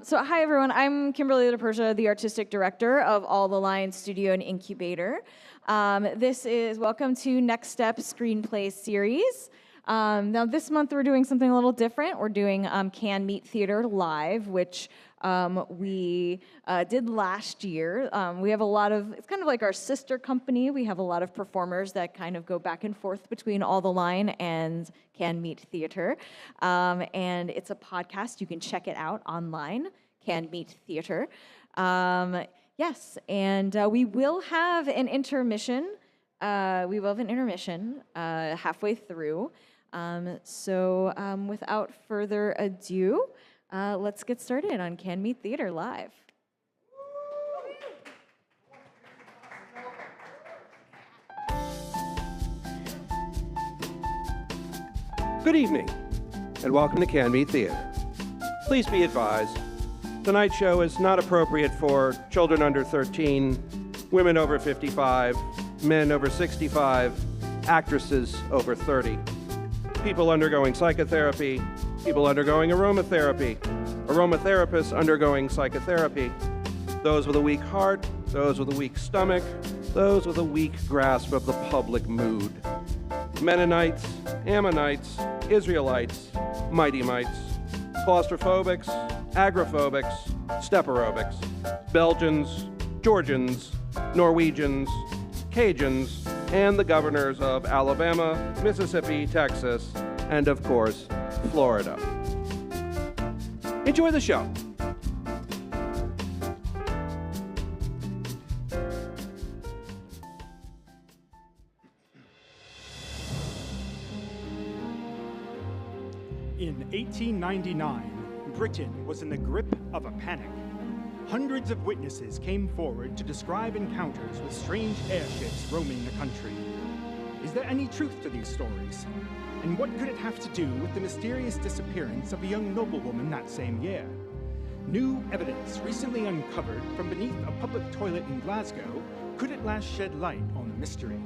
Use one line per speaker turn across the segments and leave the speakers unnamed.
So hi everyone, I'm Kimberly LaPersia, the artistic director of All the Lions Studio and Incubator. Welcome to Next Step Screenplay series. Now this month we're doing something a little different. We're doing Can Meet Theater Live, which we did last year. We have it's kind of like our sister company. We have a lot of performers that kind of go back and forth between All the Line and Can Meet Theater. And it's a podcast. You can check it out online, Can Meet Theater. Yes, and we will have an intermission. Halfway through. Without further ado, let's get started on Can Meet Theater Live.
Good evening, and welcome to Can Meet Theater. Please be advised, tonight's show is not appropriate for children under 13, women over 55, men over 65, actresses over 30, people undergoing psychotherapy, people undergoing aromatherapy, aromatherapists undergoing psychotherapy, those with a weak heart, those with a weak stomach, those with a weak grasp of the public mood, Mennonites, Ammonites, Israelites, Mighty Mites, claustrophobics, agrophobics, step aerobics, Belgians, Georgians, Norwegians, Cajuns, and the governors of Alabama, Mississippi, Texas, and of course, Florida. Enjoy the show.
In 1899, Britain was in the grip of a panic. Hundreds of witnesses came forward to describe encounters with strange airships roaming the country. Is there any truth to these stories? And what could it have to do with the mysterious disappearance of a young noblewoman that same year? New evidence recently uncovered from beneath a public toilet in Glasgow could at last shed light on the mystery.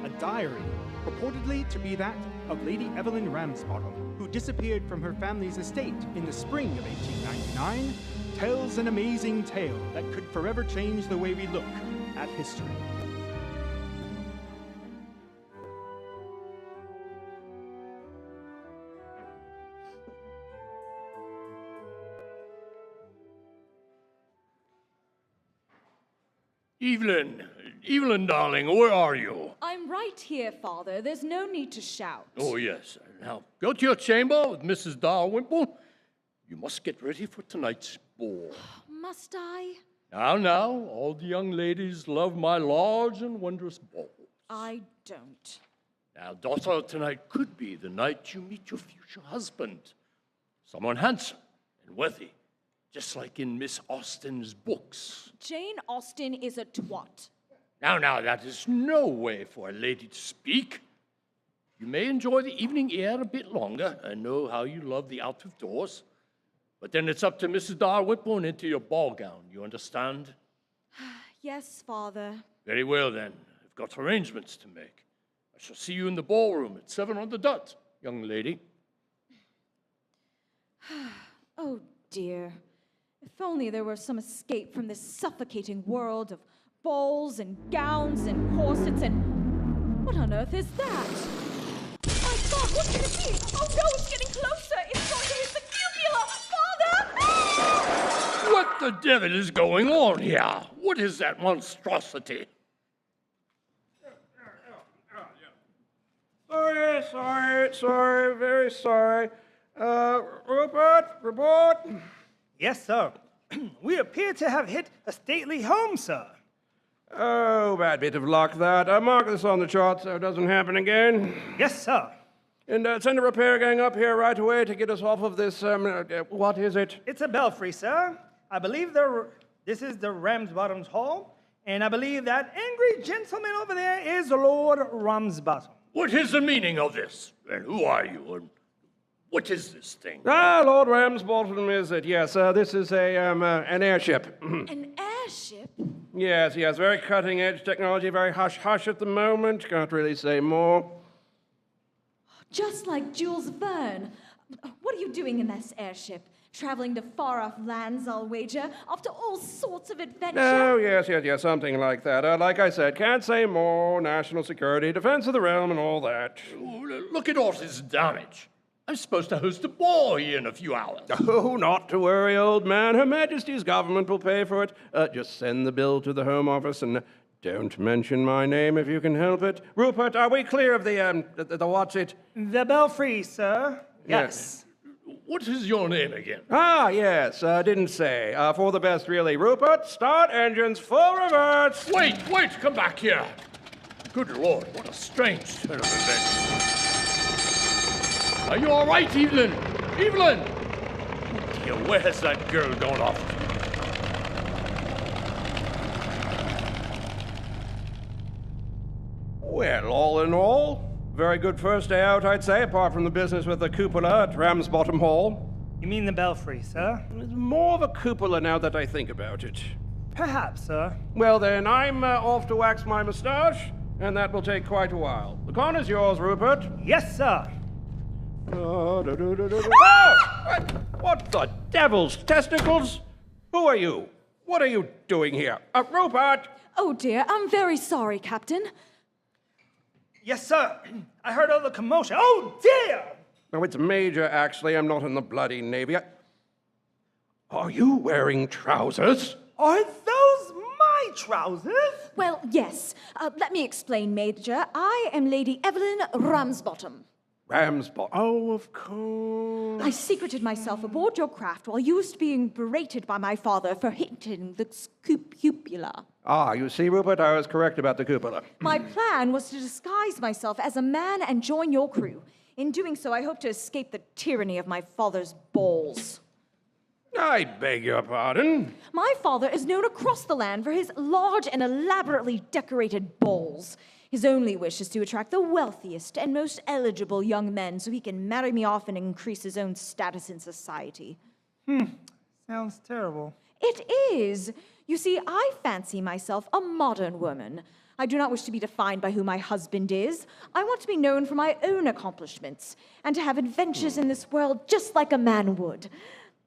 A diary, purportedly to be that of Lady Evelyn Ramsbottom, who disappeared from her family's estate in the spring of 1899, tells an amazing tale that could forever change the way we look at history.
Evelyn, darling, where are you?
I'm right here, Father. There's no need to shout.
Oh, yes. Now, go to your chamber with Mrs. Dalrymple. You must get ready for tonight's ball.
Must I?
Now, all the young ladies love my large and wondrous ball.
I don't.
Now, daughter, tonight could be the night you meet your future husband. Someone handsome and worthy, just like in Miss Austen's books.
Jane Austen is a twat.
Now, that is no way for a lady to speak. You may enjoy the evening air a bit longer. I know how you love the out of doors. But then it's up to Mrs. Dalrymple and into your ball gown, you understand?
Yes, Father.
Very well, then. I've got arrangements to make. I shall see you in the ballroom at 7 on the dot, young lady.
Oh, dear. If only there were some escape from this suffocating world of balls and gowns and corsets and... What on earth is that? My God, what can it be? Oh no, it's getting closer! It's going to hit the cupola! Father!
What the devil is going on here? What is that monstrosity?
Sorry, very sorry. Rupert, report.
Yes, sir. We appear to have hit a stately home, sir.
Oh, bad bit of luck that. Mark this on the chart so it doesn't happen again.
Yes, sir.
And send a repair gang up here right away to get us off of this, what is it?
It's a belfry, sir. I believe this is the Ramsbottom's Hall, and I believe that angry gentleman over there is Lord Ramsbottom.
What is the meaning of this? And who are you? And what is this thing?
Lord Ramsbottom is it? Yes, this is an airship.
An airship?
Yes, very cutting-edge technology, very hush-hush at the moment. Can't really say more.
Just like Jules Verne. What are you doing in this airship? Traveling to far-off lands, I'll wager, after all sorts of adventure.
Oh, yes, something like that. Like I said, can't say more. National security, defense of the realm, and all that.
Oh, look at all this damage. I'm supposed to host a ball here in a few hours.
Oh, not to worry, old man. Her Majesty's government will pay for it. Just send the bill to the Home Office and don't mention my name if you can help it. Rupert, are we clear of the what's it?
The belfry, sir. Yes.
What is your name again?
Ah, yes, didn't say. For the best, really. Rupert, start engines, full reverse.
Wait, come back here. Good Lord, what a strange turn of events. Are you all right, Evelyn? Evelyn! Oh dear, where has that girl gone off to?
Well, all in all, very good first day out, I'd say, apart from the business with the cupola at Ramsbottom Hall.
You mean the belfry, sir?
It's more of a cupola now that I think about it.
Perhaps, sir.
Well then, I'm off to wax my moustache, and that will take quite a while. The corner's yours, Rupert.
Yes, sir.
Oh, what the devil's testicles? Who are you? What are you doing here? Rupert!
Oh dear, I'm very sorry, Captain.
Yes, sir. I heard all the commotion. Oh, dear!
No, it's Major, actually. I'm not in the bloody Navy. Are you wearing trousers?
Are those my trousers?
Well, yes. Let me explain, Major. I am Lady Evelyn Ramsbottom.
Ramsbottom. Oh, of course.
I secreted myself aboard your craft while you was being berated by my father for hitting the cupola.
Ah, you see, Rupert, I was correct about the cupola.
My plan was to disguise myself as a man and join your crew. In doing so, I hope to escape the tyranny of my father's balls.
I beg your pardon?
My father is known across the land for his large and elaborately decorated balls. His only wish is to attract the wealthiest and most eligible young men so he can marry me off and increase his own status in society.
Sounds terrible.
It is. You see, I fancy myself a modern woman. I do not wish to be defined by who my husband is. I want to be known for my own accomplishments and to have adventures in this world just like a man would.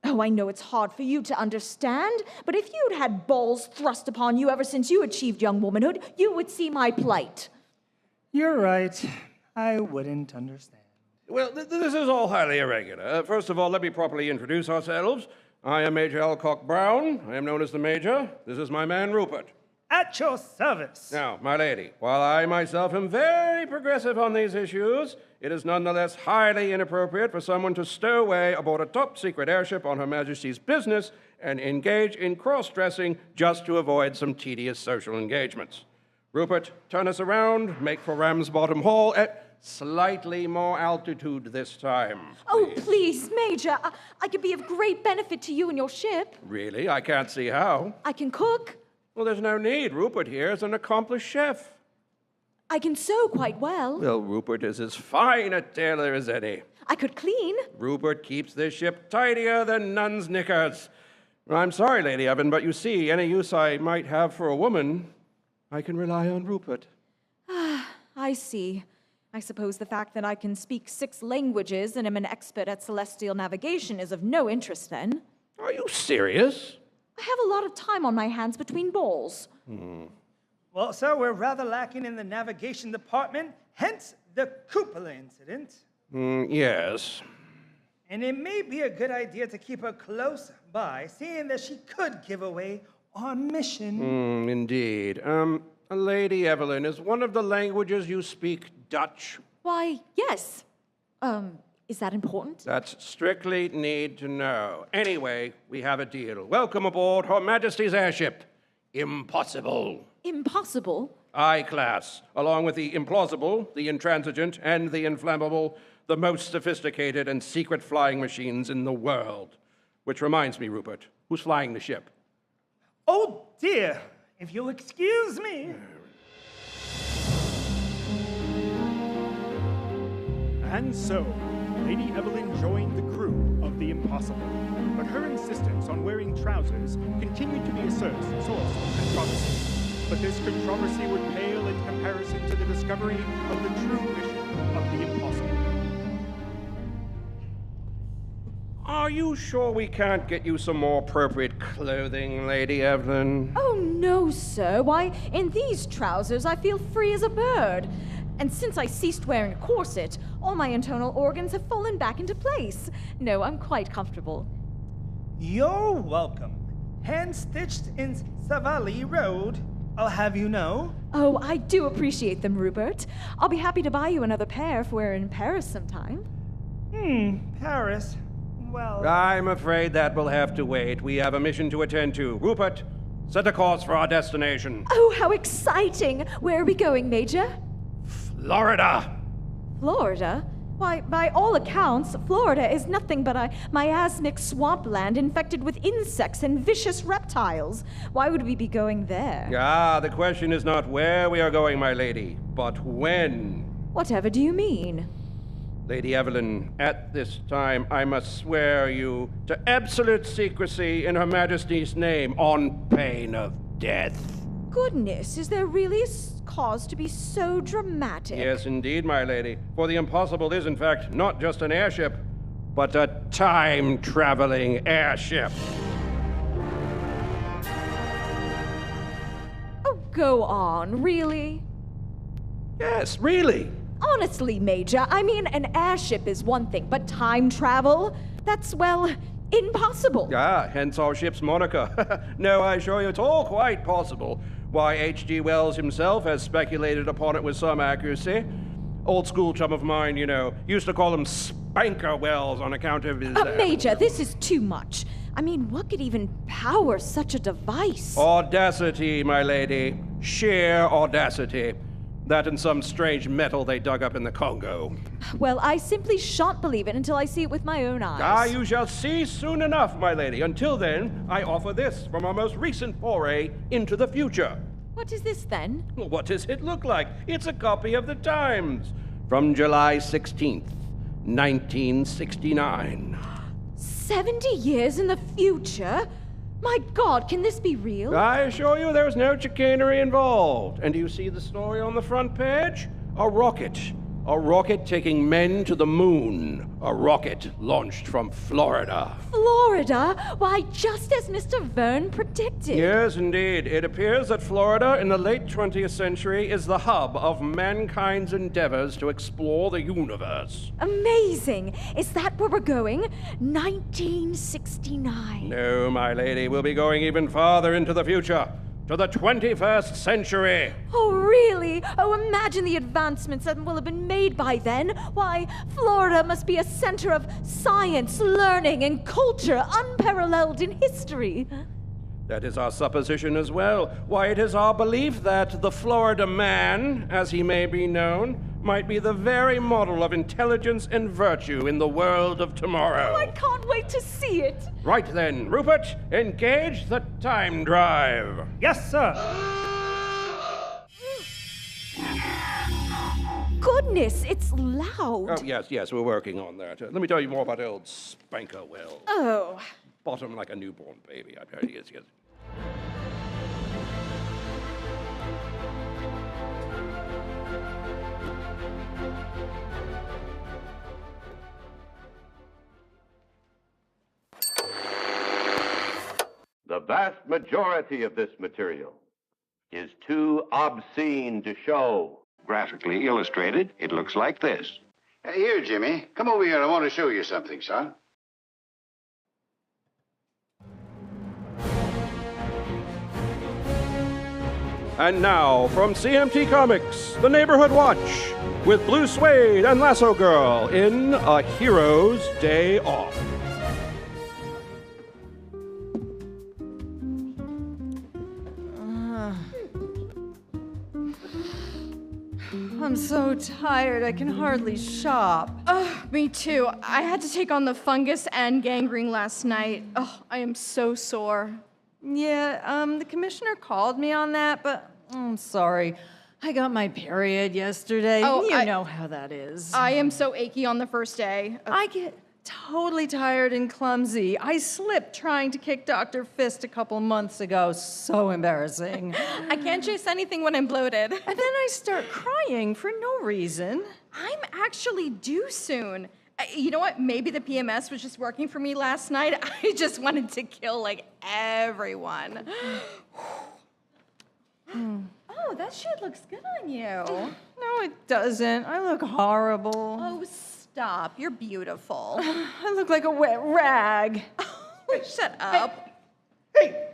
Oh, I know it's hard for you to understand, but if you'd had balls thrust upon you ever since you achieved young womanhood, you would see my plight.
You're right. I wouldn't understand.
Well, this is all highly irregular. First of all, let me properly introduce ourselves. I am Major Alcock Brown. I am known as the Major. This is my man, Rupert.
At your service.
Now, my lady, while I myself am very progressive on these issues, it is nonetheless highly inappropriate for someone to stow away aboard a top-secret airship on Her Majesty's business and engage in cross-dressing just to avoid some tedious social engagements. Rupert, turn us around, make for Ramsbottom Hall at slightly more altitude this time.
Oh, please, Major. I could be of great benefit to you and your ship.
Really? I can't see how.
I can cook.
Well, there's no need. Rupert here is an accomplished chef.
I can sew quite well.
Well, Rupert is as fine a tailor as any.
I could clean.
Rupert keeps this ship tidier than nuns' knickers. I'm sorry, Lady Evan, but you see, any use I might have for a woman, I can rely on Rupert.
I see. I suppose the fact that I can speak 6 languages and am an expert at celestial navigation is of no interest then.
Are you serious?
I have a lot of time on my hands between balls.
Well, sir, we're rather lacking in the navigation department, hence the cupola incident.
Yes.
And it may be a good idea to keep her close by, seeing that she could give away our mission.
Indeed. Lady Evelyn, is one of the languages you speak Dutch?
Why, yes. Is that important?
That's strictly need to know. Anyway, we have a deal. Welcome aboard Her Majesty's airship. Impossible.
Impossible?
I-class, along with the implausible, the intransigent, and the inflammable, the most sophisticated and secret flying machines in the world. Which reminds me, Rupert, who's flying the ship?
Oh, dear. If you'll excuse me.
And so, Lady Evelyn joined the crew of the Impossible, but her insistence on wearing trousers continued to be a source of controversy. But this controversy would pale in comparison to the discovery of the true mission of the Impossible.
Are Are you sure we can't get you some more appropriate clothing, Lady Evelyn?
Oh, no, sir. Why, in these trousers, I feel free as a bird. And since I ceased wearing a corset, all my internal organs have fallen back into place. No, I'm quite comfortable.
You're welcome. Hand-stitched in Savali Road, I'll have you know.
Oh, I do appreciate them, Rupert. I'll be happy to buy you another pair if we're in Paris sometime.
Paris. Well,
I'm afraid that will have to wait. We have a mission to attend to. Rupert, set a course for our destination.
Oh, how exciting! Where are we going, Major?
Florida!
Florida? Why, by all accounts, Florida is nothing but a miasmic swampland infected with insects and vicious reptiles. Why would we be going there?
Ah, the question is not where we are going, my lady, but when.
Whatever do you mean?
Lady Evelyn, at this time I must swear you to absolute secrecy in Her Majesty's name on pain of death.
Goodness, is there really cause to be so dramatic?
Yes, indeed, my lady. For the impossible is, in fact, not just an airship, but a time-traveling airship.
Oh, go on, really?
Yes, really.
Honestly, Major, I mean, an airship is one thing, but time travel? That's, well, impossible.
Ah, hence our ship's moniker. No, I assure you it's all quite possible. Why, H.G. Wells himself has speculated upon it with some accuracy. Old school chum of mine, you know, used to call him Spanker Wells on account of his...
Major, this is too much. I mean, what could even power such a device?
Audacity, my lady. Sheer audacity. That and some strange metal they dug up in the Congo.
Well, I simply shan't believe it until I see it with my own eyes.
Ah, you shall see soon enough, my lady. Until then, I offer this from our most recent foray into the future.
What is this, then?
Well, what does it look like? It's a copy of the Times from July 16th, 1969.
70 years in the future? My God, can this be real?
I assure you there's no chicanery involved. And do you see the story on the front page? A rocket. A rocket taking men to the moon. A rocket launched from Florida.
Florida? Why, just as Mr. Verne predicted.
Yes, indeed. It appears that Florida in the late 20th century is the hub of mankind's endeavors to explore the universe.
Amazing. Is that where we're going? 1969.
No, my lady, we'll be going even farther into the future. To the 21st century.
Oh, really? Oh, imagine the advancements that will have been made by then. Why, Florida must be a center of science, learning, and culture unparalleled in history.
That is our supposition as well. Why, it is our belief that the Florida man, as he may be known, might be the very model of intelligence and virtue in the world of tomorrow.
Oh, I can't wait to see it.
Right then, Rupert, engage the time drive.
yes, sir.
Goodness, it's loud.
Oh, yes, we're working on that. Let me tell you more about old Spanker Wells.
Oh.
Bottom like a newborn baby, I bet he is. Yes.
The vast majority of this material is too obscene to show.
Graphically illustrated, it looks like this.
Here, Jimmy. Come over here. I want to show you something, son.
And now, from CMT Comics, The Neighborhood Watch, with Blue Suede and Lasso Girl in A Hero's Day Off.
I'm so tired, I can hardly shop.
Me too. I had to take on the fungus and gangrene last night. Oh, I am so sore.
Yeah, the commissioner called me on that, but I'm sorry. I got my period yesterday.
Oh,
you
I
know how that is.
I am so achy on the first day.
I get totally tired and clumsy. I slipped trying to kick Dr. Fist a couple months ago. So embarrassing.
I can't chase anything when I'm bloated.
And then I start crying for no reason.
I'm actually due soon. You know what? Maybe the PMS was just working for me last night. I just wanted to kill, like, everyone. Oh, that shit looks good on you.
No, it doesn't. I look horrible.
Oh, stop. You're beautiful.
I look like a wet rag.
Shut up.
Hey,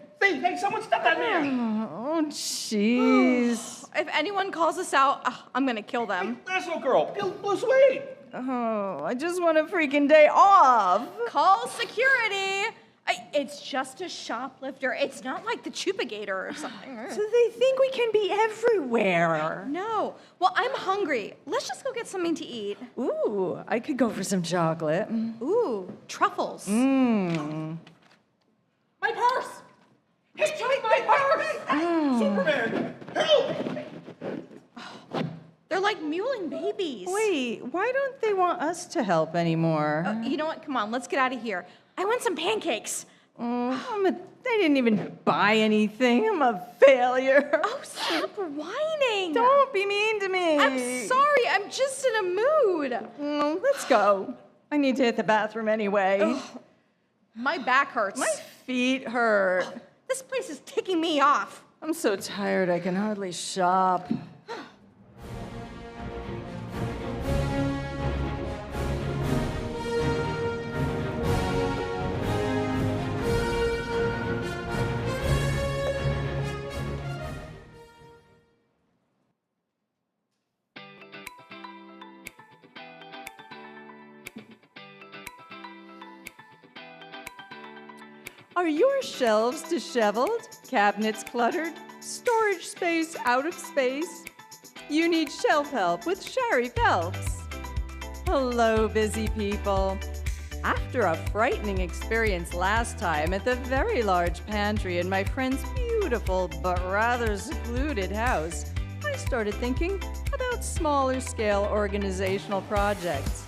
someone stop that man!
Oh, jeez.
If anyone calls us out, I'm gonna kill them.
That's no girl. Lose weight.
Oh, I just want a freaking day off.
Call security. It's just a shoplifter. It's not like the Chupigator or something.
So they think we can be everywhere.
No. Well, I'm hungry. Let's just go get something to eat.
Ooh, I could go for some chocolate.
Ooh, truffles.
My purse! Hey, my purse! Superman! Help!
They're like mewling babies.
Wait, why don't they want us to help anymore?
You know what? Come on, let's get out of here. I want some pancakes.
They didn't even buy anything. I'm a failure.
Oh, stop whining.
Don't be mean to me.
I'm sorry. I'm just in a mood.
Let's go. I need to hit the bathroom anyway.
Ugh. My back hurts.
My feet hurt.
This place is ticking me off.
I'm so tired I can hardly shop. Are your shelves disheveled, cabinets cluttered, storage space out of space? You need shelf help with Sherry Phelps. Hello, busy people. After a frightening experience last time at the very large pantry in my friend's beautiful but rather secluded house, I started thinking about smaller scale organizational projects.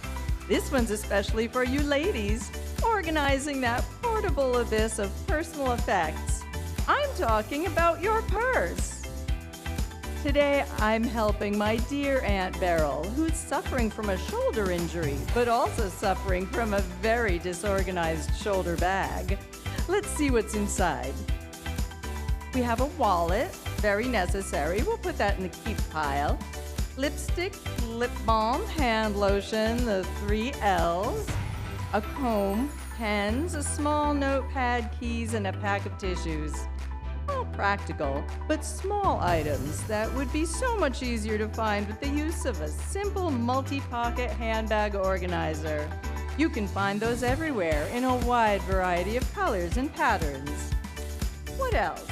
This one's especially for you ladies, organizing that portable abyss of personal effects. I'm talking about your purse. Today, I'm helping my dear Aunt Beryl, who's suffering from a shoulder injury, but also suffering from a very disorganized shoulder bag. Let's see what's inside. We have a wallet, very necessary. We'll put that in the keep pile. Lipstick, lip balm, hand lotion, the 3 L's. A comb, pens, a small notepad, keys, and a pack of tissues. All practical, but small items that would be so much easier to find with the use of a simple multi-pocket handbag organizer. You can find those everywhere in a wide variety of colors and patterns. What else?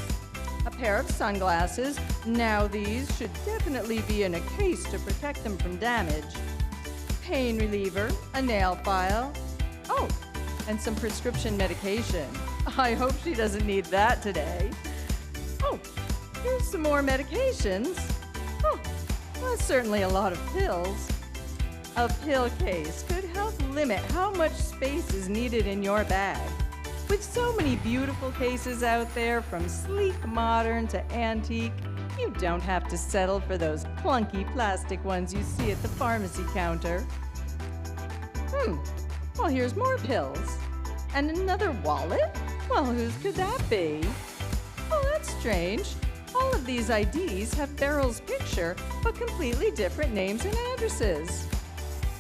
A pair of sunglasses. Now these should definitely be in a case to protect them from damage. Pain reliever, a nail file. Oh, and some prescription medication. I hope she doesn't need that today. Oh, here's some more medications. Oh, that's certainly a lot of pills. A pill case could help limit how much space is needed in your bag. With so many beautiful cases out there, from sleek modern to antique, you don't have to settle for those clunky plastic ones you see at the pharmacy counter. Well, here's more pills. And another wallet? Well, whose could that be? Oh, that's strange. All of these IDs have Beryl's picture, but completely different names and addresses.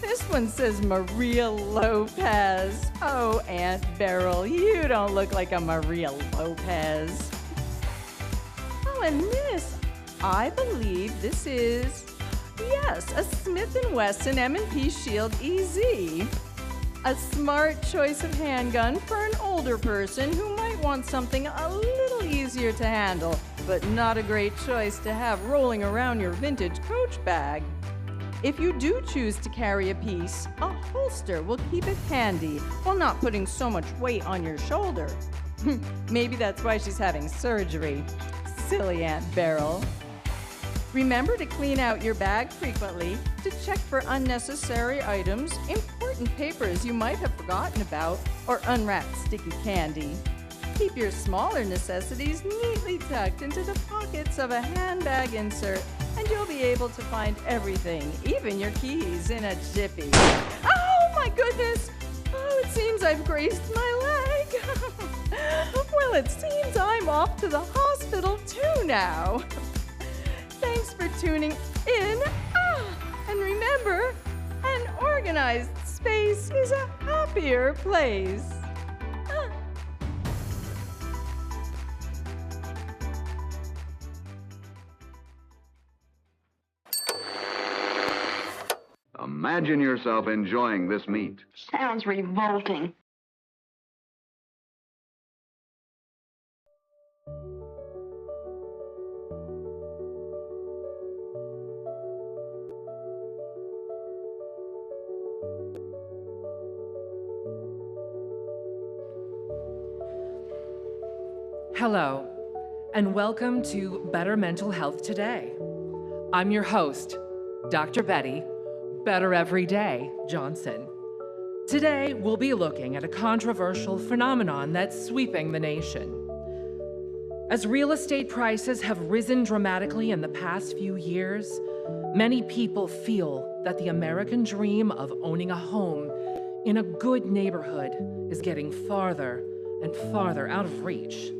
This one says Maria Lopez. Oh, Aunt Beryl, you don't look like a Maria Lopez. Oh, and this, I believe this is, yes, a Smith & Wesson M&P Shield EZ. A smart choice of handgun for an older person who might want something a little easier to handle, but not a great choice to have rolling around your vintage Coach bag. If you do choose to carry a piece, a holster will keep it handy while not putting so much weight on your shoulder. Maybe that's why she's having surgery. Silly Aunt Beryl. Remember to clean out your bag frequently, to check for unnecessary items, important papers you might have forgotten about, or unwrapped sticky candy. Keep your smaller necessities neatly tucked into the pockets of a handbag insert, and you'll be able to find everything, even your keys, in a jiffy. Oh, my goodness! Oh, it seems I've grazed my leg. Well, it seems I'm off to the hospital too now. Thanks for tuning in. And remember, an organized space is a happier place.
Imagine yourself enjoying this meat.
Sounds revolting.
Hello, and welcome to Better Mental Health Today. I'm your host, Dr. Betty, Better Every Day Johnson. Today, we'll be looking at a controversial phenomenon that's sweeping the nation. As real estate prices have risen dramatically in the past few years, many people feel that the American dream of owning a home in a good neighborhood is getting farther and farther out of reach.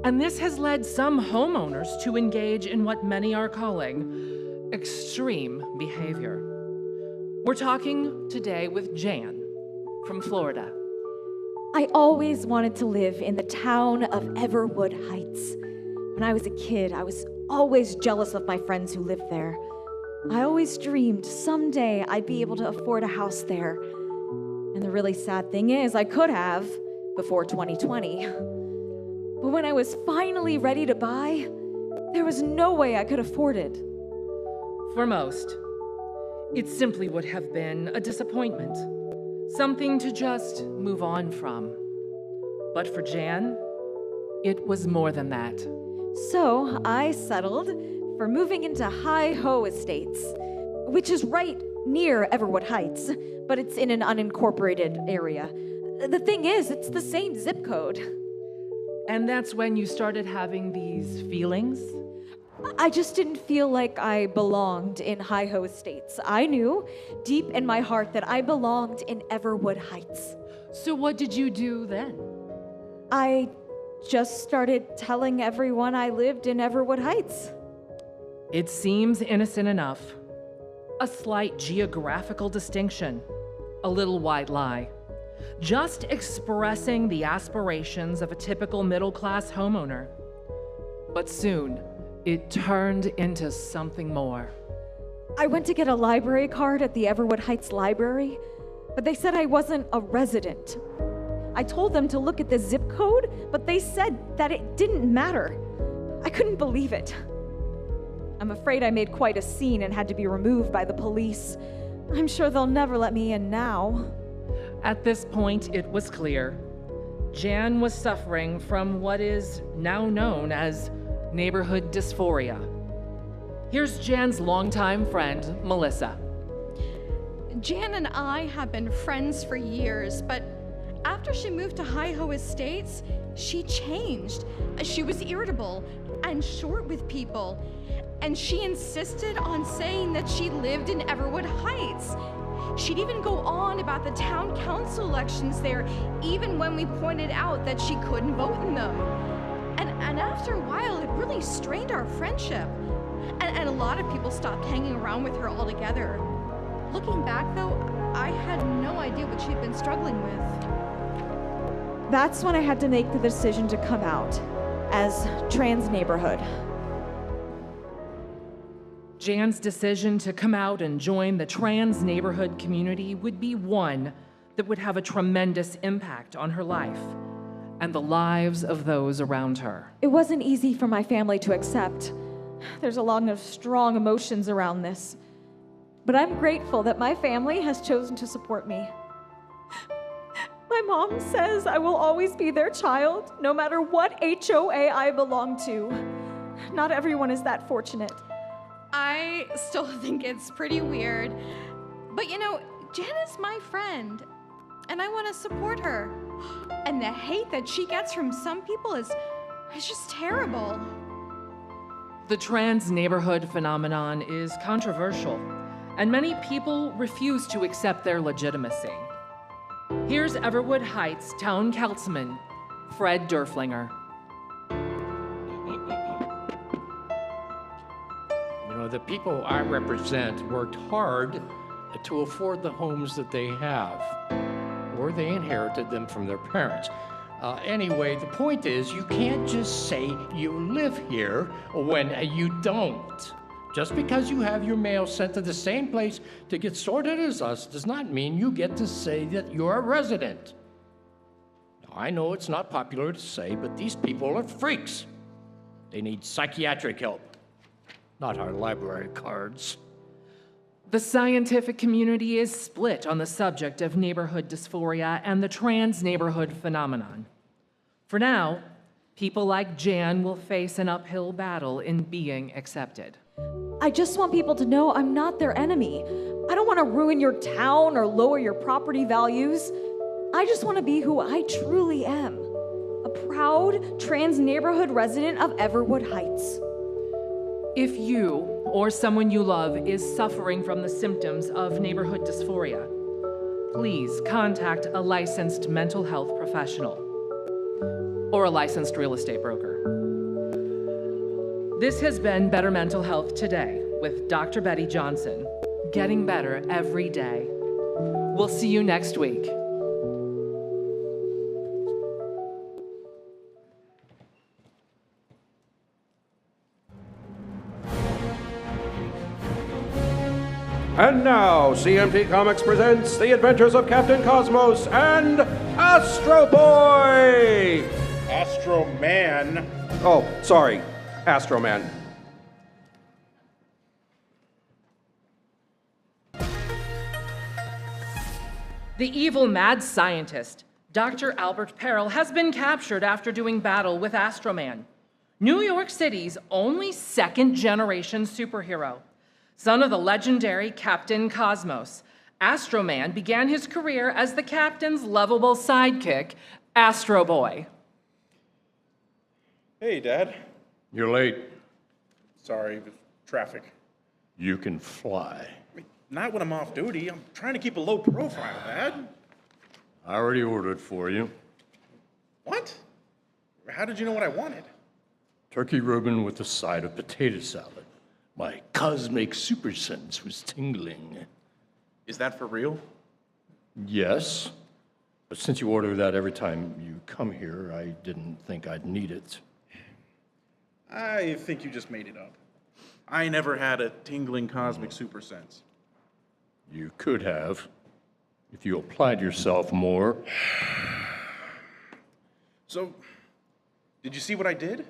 And this has led some homeowners to engage in what many are calling extreme behavior. We're talking today with Jan from Florida.
I always wanted to live in the town of Everwood Heights. When I was a kid, I was always jealous of my friends who lived there. I always dreamed someday I'd be able to afford a house there. And the really sad thing is, I could have before 2020. But when I was finally ready to buy, there was no way I could afford it.
For most, it simply would have been a disappointment, something to just move on from. But for Jan, it was more than that.
So I settled for moving into Hi-Ho Estates, which is right near Everwood Heights, but it's in an unincorporated area. The thing is, it's the same zip code.
And that's when you started having these feelings?
I just didn't feel like I belonged in Hi-Ho Estates. I knew deep in my heart that I belonged in Everwood Heights.
So what did you do then?
I just started telling everyone I lived in Everwood Heights.
It seems innocent enough. A slight geographical distinction, a little white lie. Just expressing the aspirations of a typical middle-class homeowner. But soon, it turned into something more.
I went to get a library card at the Everwood Heights Library, but they said I wasn't a resident. I told them to look at the zip code, but they said that it didn't matter. I couldn't believe it. I'm afraid I made quite a scene and had to be removed by the police. I'm sure they'll never let me in now.
At this point, it was clear. Jan was suffering from what is now known as neighborhood dysphoria. Here's Jan's longtime friend, Melissa.
Jan and I have been friends for years, but after she moved to Hi-Ho Estates, she changed. She was irritable and short with people, and she insisted on saying that she lived in Everwood Heights. She'd even go on about the town council elections there, even when we pointed out that she couldn't vote in them. And after a while, it really strained our friendship. And a lot of people stopped hanging around with her altogether. Looking back, though, I had no idea what she'd been struggling with.
That's when I had to make the decision to come out as trans neighborhood.
Jan's decision to come out and join the trans neighborhood community would be one that would have a tremendous impact on her life and the lives of those around her.
It wasn't easy for my family to accept. There's a lot of strong emotions around this. But I'm grateful that my family has chosen to support me. My mom says I will always be their child, no matter what HOA I belong to. Not everyone is that fortunate.
I still think it's pretty weird. But you know, Jan is my friend, and I want to support her. And the hate that she gets from some people is just terrible.
The trans neighborhood phenomenon is controversial, and many people refuse to accept their legitimacy. Here's Everwood Heights Town Councilman Fred Derflinger.
You know, the people I represent worked hard to afford the homes that they have, or they inherited them from their parents. Anyway, the point is, you can't just say you live here when you don't. Just because you have your mail sent to the same place to get sorted as us does not mean you get to say that you're a resident. Now, I know it's not popular to say, but these people are freaks. They need psychiatric help, not our library cards.
The scientific community is split on the subject of neighborhood dysphoria and the trans neighborhood phenomenon. For now, people like Jan will face an uphill battle in being accepted.
I just want people to know I'm not their enemy. I don't want to ruin your town or lower your property values. I just want to be who I truly am, a proud trans neighborhood resident of Everwood Heights.
If you or someone you love is suffering from the symptoms of neighborhood dysphoria, please contact a licensed mental health professional or a licensed real estate broker. This has been Better Mental Health Today with Dr. Betty Johnson, getting better every day. We'll see you next week.
And now, CMT Comics presents The Adventures of Captain Cosmos and Astro Boy!
Astro Man?
Oh, sorry, Astro Man.
The evil mad scientist, Dr. Albert Perel, has been captured after doing battle with Astro Man, New York City's only second-generation superhero. Son of the legendary Captain Cosmos, Astro Man began his career as the captain's lovable sidekick, Astro Boy.
Hey, Dad.
You're late.
Sorry, traffic.
You can fly.
Not when I'm off duty. I'm trying to keep a low profile, Dad.
I already ordered for you.
What? How did you know what I wanted?
Turkey Reuben with a side of potato salad. My cosmic super sense was tingling.
Is that for real?
Yes, but since you order that every time you come here, I didn't think I'd need it.
I think you just made it up. I never had a tingling cosmic super sense.
You could have, if you applied yourself more.
So, did you see what I did?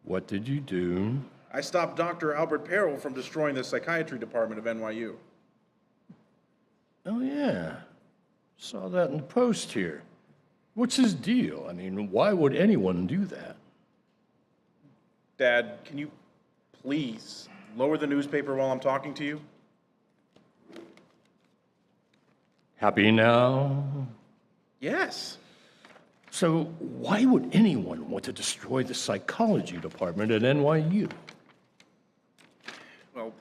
What did you do?
I stopped Dr. Albert Perel from destroying the psychiatry department of NYU.
Oh, yeah. Saw that in the Post here. What's his deal? I mean, why would anyone do that?
Dad, can you please lower the newspaper while I'm talking to you?
Happy now?
Yes.
So why would anyone want to destroy the psychology department at NYU?
Well,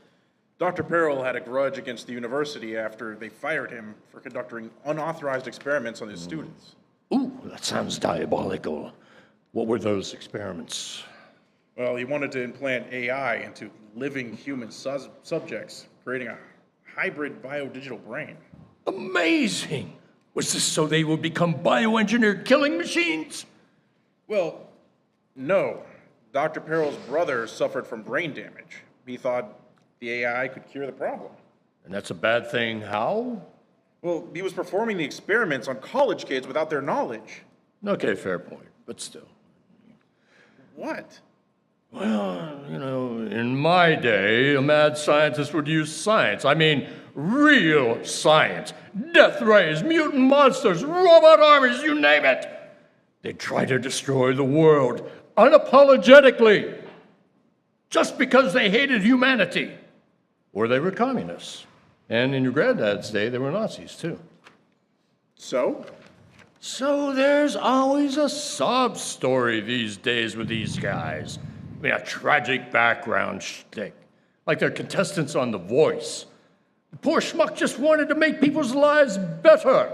Dr. Perel had a grudge against the university after they fired him for conducting unauthorized experiments on his students.
Ooh, that sounds diabolical. What were those experiments?
Well, he wanted to implant AI into living human subjects, creating a hybrid biodigital brain.
Amazing! Was this so they would become bioengineered killing machines?
Well, no. Dr. Perel's brother suffered from brain damage. He thought the AI could cure the problem.
And that's a bad thing. How?
Well, he was performing the experiments on college kids without their knowledge.
Okay, fair point, but still.
What?
Well, you know, in my day, a mad scientist would use science. I mean, real science. Death rays, mutant monsters, robot armies, you name it. They'd try to destroy the world unapologetically just because they hated humanity. Or they were communists. And in your granddad's day, they were Nazis, too.
So?
So there's always a sob story these days with these guys. I mean, a tragic background shtick, like they're contestants on The Voice. The poor schmuck just wanted to make people's lives better.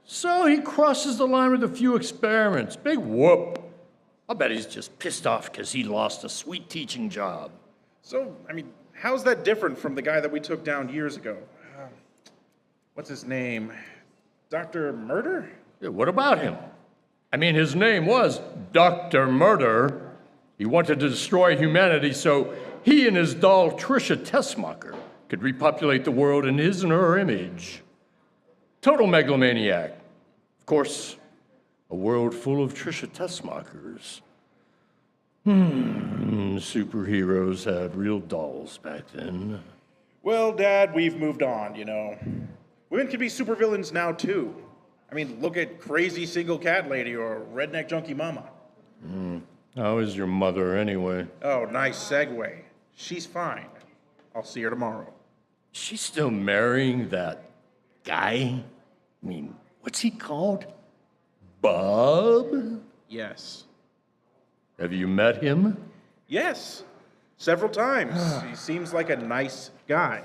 So he crosses the line with a few experiments. Big whoop. I bet he's just pissed off because he lost a sweet teaching job.
So, how's that different from the guy that we took down years ago? What's his name? Dr. Murder?
Yeah, what about him? His name was Dr. Murder. He wanted to destroy humanity so he and his doll Trisha Tessmacher could repopulate the world in his and her image. Total megalomaniac. Of course, a world full of Trisha Tessmachers. Superheroes had real dolls back then.
Well, Dad, we've moved on, Women can be supervillains now, too. Look at crazy single cat lady or redneck junkie mama.
How is your mother, anyway?
Oh, nice segue. She's fine. I'll see her tomorrow.
She's still marrying that guy? What's he called? Bob?
Yes.
Have you met him?
Yes. Several times. He seems like a nice guy.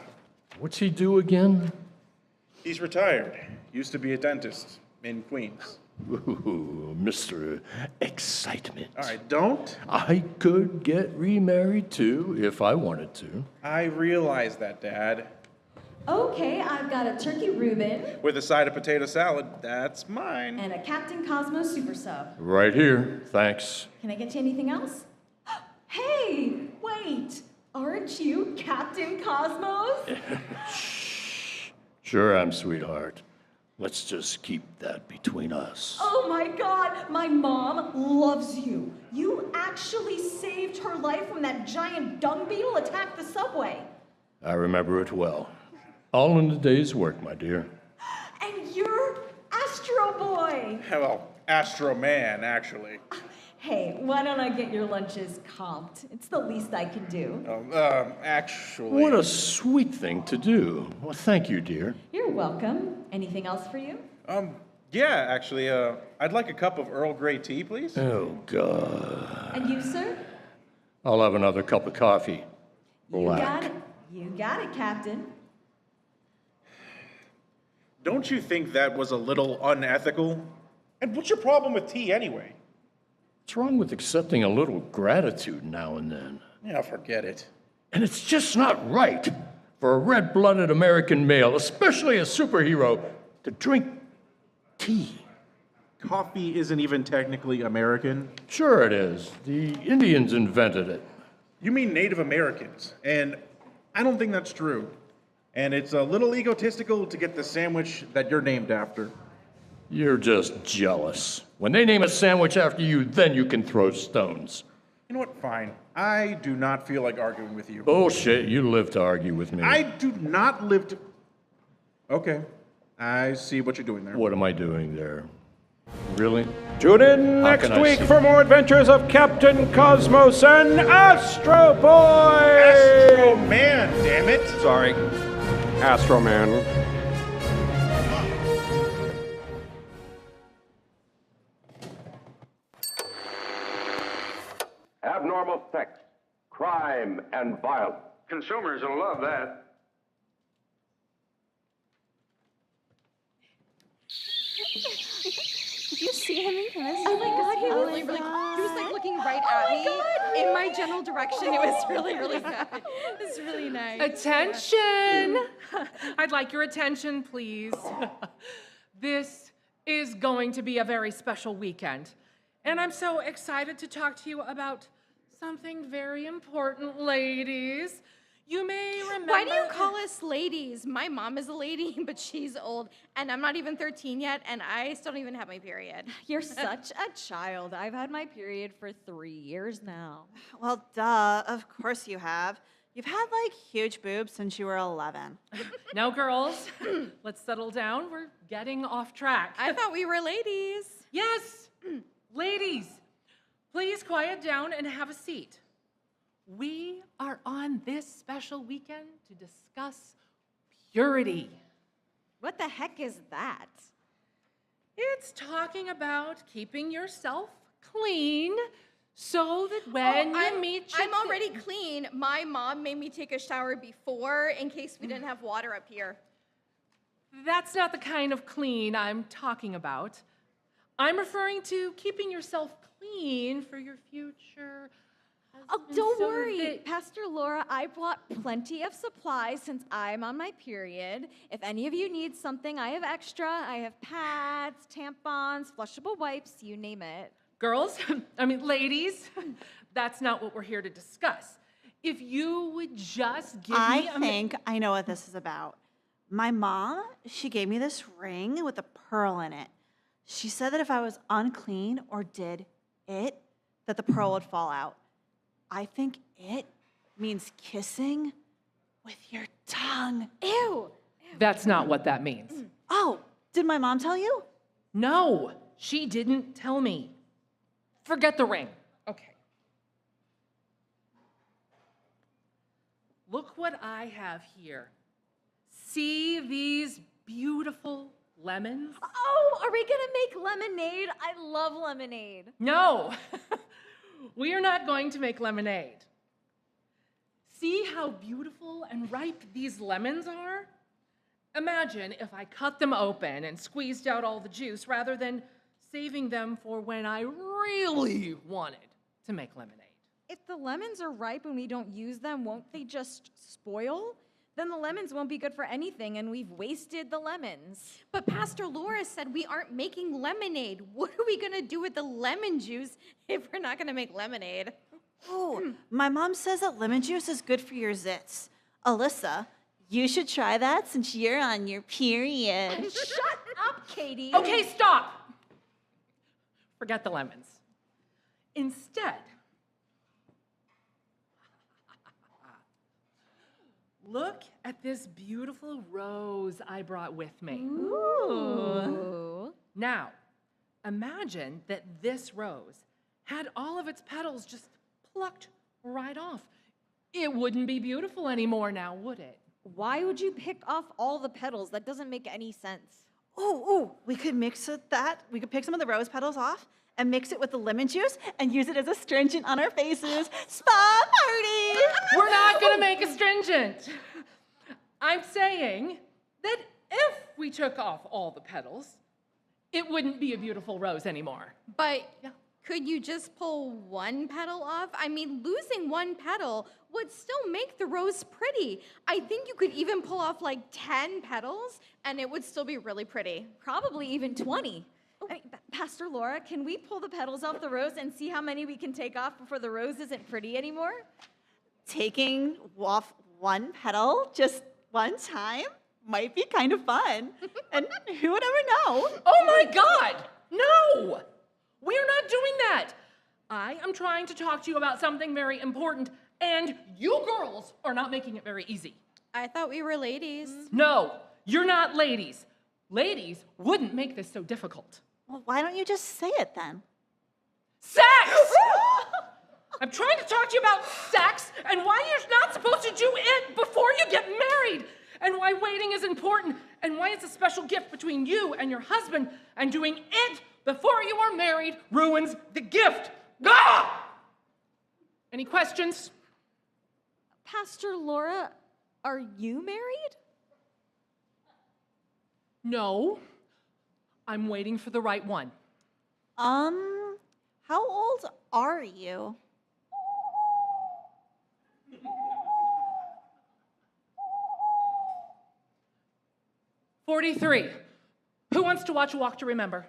What's he do again?
He's retired. Used to be a dentist in Queens.
Ooh, Mr. Excitement.
All right, don't.
I could get remarried too if I wanted to.
I realize that, Dad.
Okay, I've got a turkey Reuben.
With a side of potato salad, that's mine.
And a Captain Cosmo super sub.
Right here, thanks.
Can I get you anything else? Hey, wait! Aren't you Captain Cosmos?
Sure am, sweetheart. Let's just keep that between us.
Oh my God, my mom loves you. You actually saved her life when that giant dung beetle attacked the subway.
I remember it well. All in the day's work, my dear.
And you're Astro Boy.
Well, Astro Man, actually.
Hey, why don't I get your lunches comped? It's the least I can do.
Actually...
What a sweet thing to do. Well, thank you, dear.
You're welcome. Anything else for you?
Yeah, actually, I'd like a cup of Earl Grey tea, please.
Oh, God.
And you, sir?
I'll have another cup of coffee. Black.
You got it. You got it, Captain.
Don't you think that was a little unethical? And what's your problem with tea, anyway?
What's wrong with accepting a little gratitude now and then?
Yeah, forget it.
And it's just not right for a red-blooded American male, especially a superhero, to drink tea.
Coffee isn't even technically American.
Sure it is. The Indians invented it.
You mean Native Americans, and I don't think that's true. And it's a little egotistical to get the sandwich that you're named after.
You're just jealous. When they name a sandwich after you, then you can throw stones.
You know what? Fine. I do not feel like arguing with you.
Bullshit. You live to argue with me.
I do not live to... Okay. I see what you're doing there.
What am I doing there? Really?
Tune in next week for more adventures of Captain Cosmos and Astro Boy!
Astro Man, damn it!
Sorry. Astro Man.
Abnormal sex, crime, and violence.
Consumers will love that.
Did you see him in this?
Oh my God, he was
he was looking right at me in my general direction. It was really good. It was really nice.
Attention! I'd like your attention, please. This is going to be a very special weekend, and I'm so excited to talk to you about something very important, ladies. You may remember...
Why do you call us ladies? My mom is a lady, but she's old, and I'm not even 13 yet, and I still don't even have my period.
You're such a child. I've had my period for 3 years now.
Well, duh. Of course you have. You've had, huge boobs since you were 11.
Now, girls, let's settle down. We're getting off track.
I thought we were ladies.
Yes, ladies, please quiet down and have a seat. We are on this special weekend to discuss purity.
What the heck is that?
It's talking about keeping yourself clean So that when you meet
I'm already clean. My mom made me take a shower before in case we didn't have water up here.
That's not the kind of clean I'm talking about. I'm referring to keeping yourself clean for your future.
Oh, don't worry, Pastor Laura. I brought plenty of supplies since I'm on my period. If any of you need something, I have extra. I have pads, tampons, flushable wipes, you name it.
Girls, ladies, that's not what we're here to discuss. If you would just give me
I think I know what this is about. My mom, she gave me this ring with a pearl in it. She said that if I was unclean or did it, that the pearl would fall out. I think it means kissing with your tongue.
Ew.
That's not what that means.
Oh, did my mom tell you?
No, she didn't tell me. Forget the ring. Okay. Look what I have here. See these beautiful lemons?
Oh, are we gonna make lemonade? I love lemonade.
No, we are not going to make lemonade. See how beautiful and ripe these lemons are? Imagine if I cut them open and squeezed out all the juice rather than saving them for when I really wanted to make lemonade.
If the lemons are ripe and we don't use them, won't they just spoil? Then the lemons won't be good for anything and we've wasted the lemons.
But Pastor Laura said we aren't making lemonade. What are we gonna do with the lemon juice if we're not gonna make lemonade?
Oh, my mom says that lemon juice is good for your zits. Alyssa, you should try that since you're on your period.
Shut up, Katie.
Okay, stop. Forget the lemons. Instead, look at this beautiful rose I brought with me.
Ooh.
Now, imagine that this rose had all of its petals just plucked right off. It wouldn't be beautiful anymore now, would it?
Why would you pick off all the petals? That doesn't make any sense.
Ooh, we could mix it that. We could pick some of the rose petals off and mix it with the lemon juice and use it as astringent on our faces. Spa party!
We're not gonna make astringent. I'm saying that if we took off all the petals, it wouldn't be a beautiful rose anymore.
But could you just pull one petal off? I mean, losing one petal would still make the rose pretty. I think you could even pull off like 10 petals and it would still be really pretty.
Probably even 20. I mean, Pastor Laura, can we pull the petals off the rose and see how many we can take off before the rose isn't pretty anymore?
Taking off one petal just one time might be kind of fun. And who would ever know?
Oh my God, no! We're not doing that. I am trying to talk to you about something very important, and you girls are not making it very easy.
I thought we were ladies.
No, you're not ladies. Ladies wouldn't make this so difficult.
Well, why don't you just say it then?
Sex! I'm trying to talk to you about sex and why you're not supposed to do it before you get married, and why waiting is important, and why it's a special gift between you and your husband, and doing it before you are married ruins the gift. Ah! Any questions?
Pastor Laura, are you married?
No. I'm waiting for the right one.
How old are you?
"43. Who wants to watch A Walk to Remember?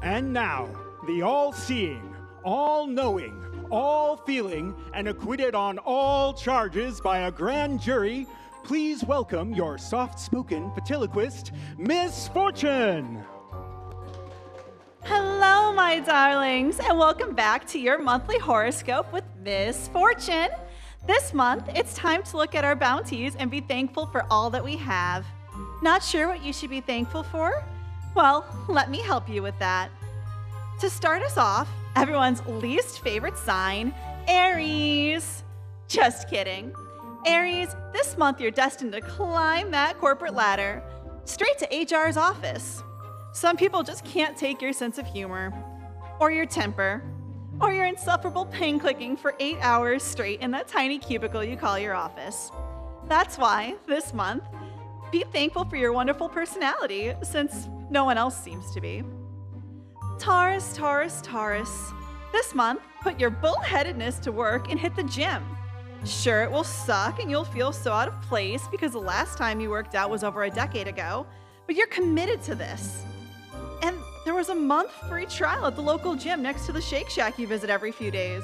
And now, the all-seeing, all-knowing, all-feeling, and acquitted on all charges by a grand jury, please welcome your soft-spoken ventriloquist, Miss Fortune.
Hello, my darlings, and welcome back to your monthly horoscope with Miss Fortune. This month, it's time to look at our bounties and be thankful for all that we have. Not sure what you should be thankful for? Well, let me help you with that. To start us off, everyone's least favorite sign, Aries. Just kidding. Aries, this month you're destined to climb that corporate ladder, straight to HR's office. Some people just can't take your sense of humor, or your temper, or your insufferable pen clicking for 8 hours straight in that tiny cubicle you call your office. That's why, this month, be thankful for your wonderful personality, since no one else seems to be. Taurus, Taurus, Taurus. This month, put your bullheadedness to work and hit the gym. Sure, it will suck and you'll feel so out of place because the last time you worked out was over a decade ago, but you're committed to this. And there was a month free trial at the local gym next to the Shake Shack you visit every few days.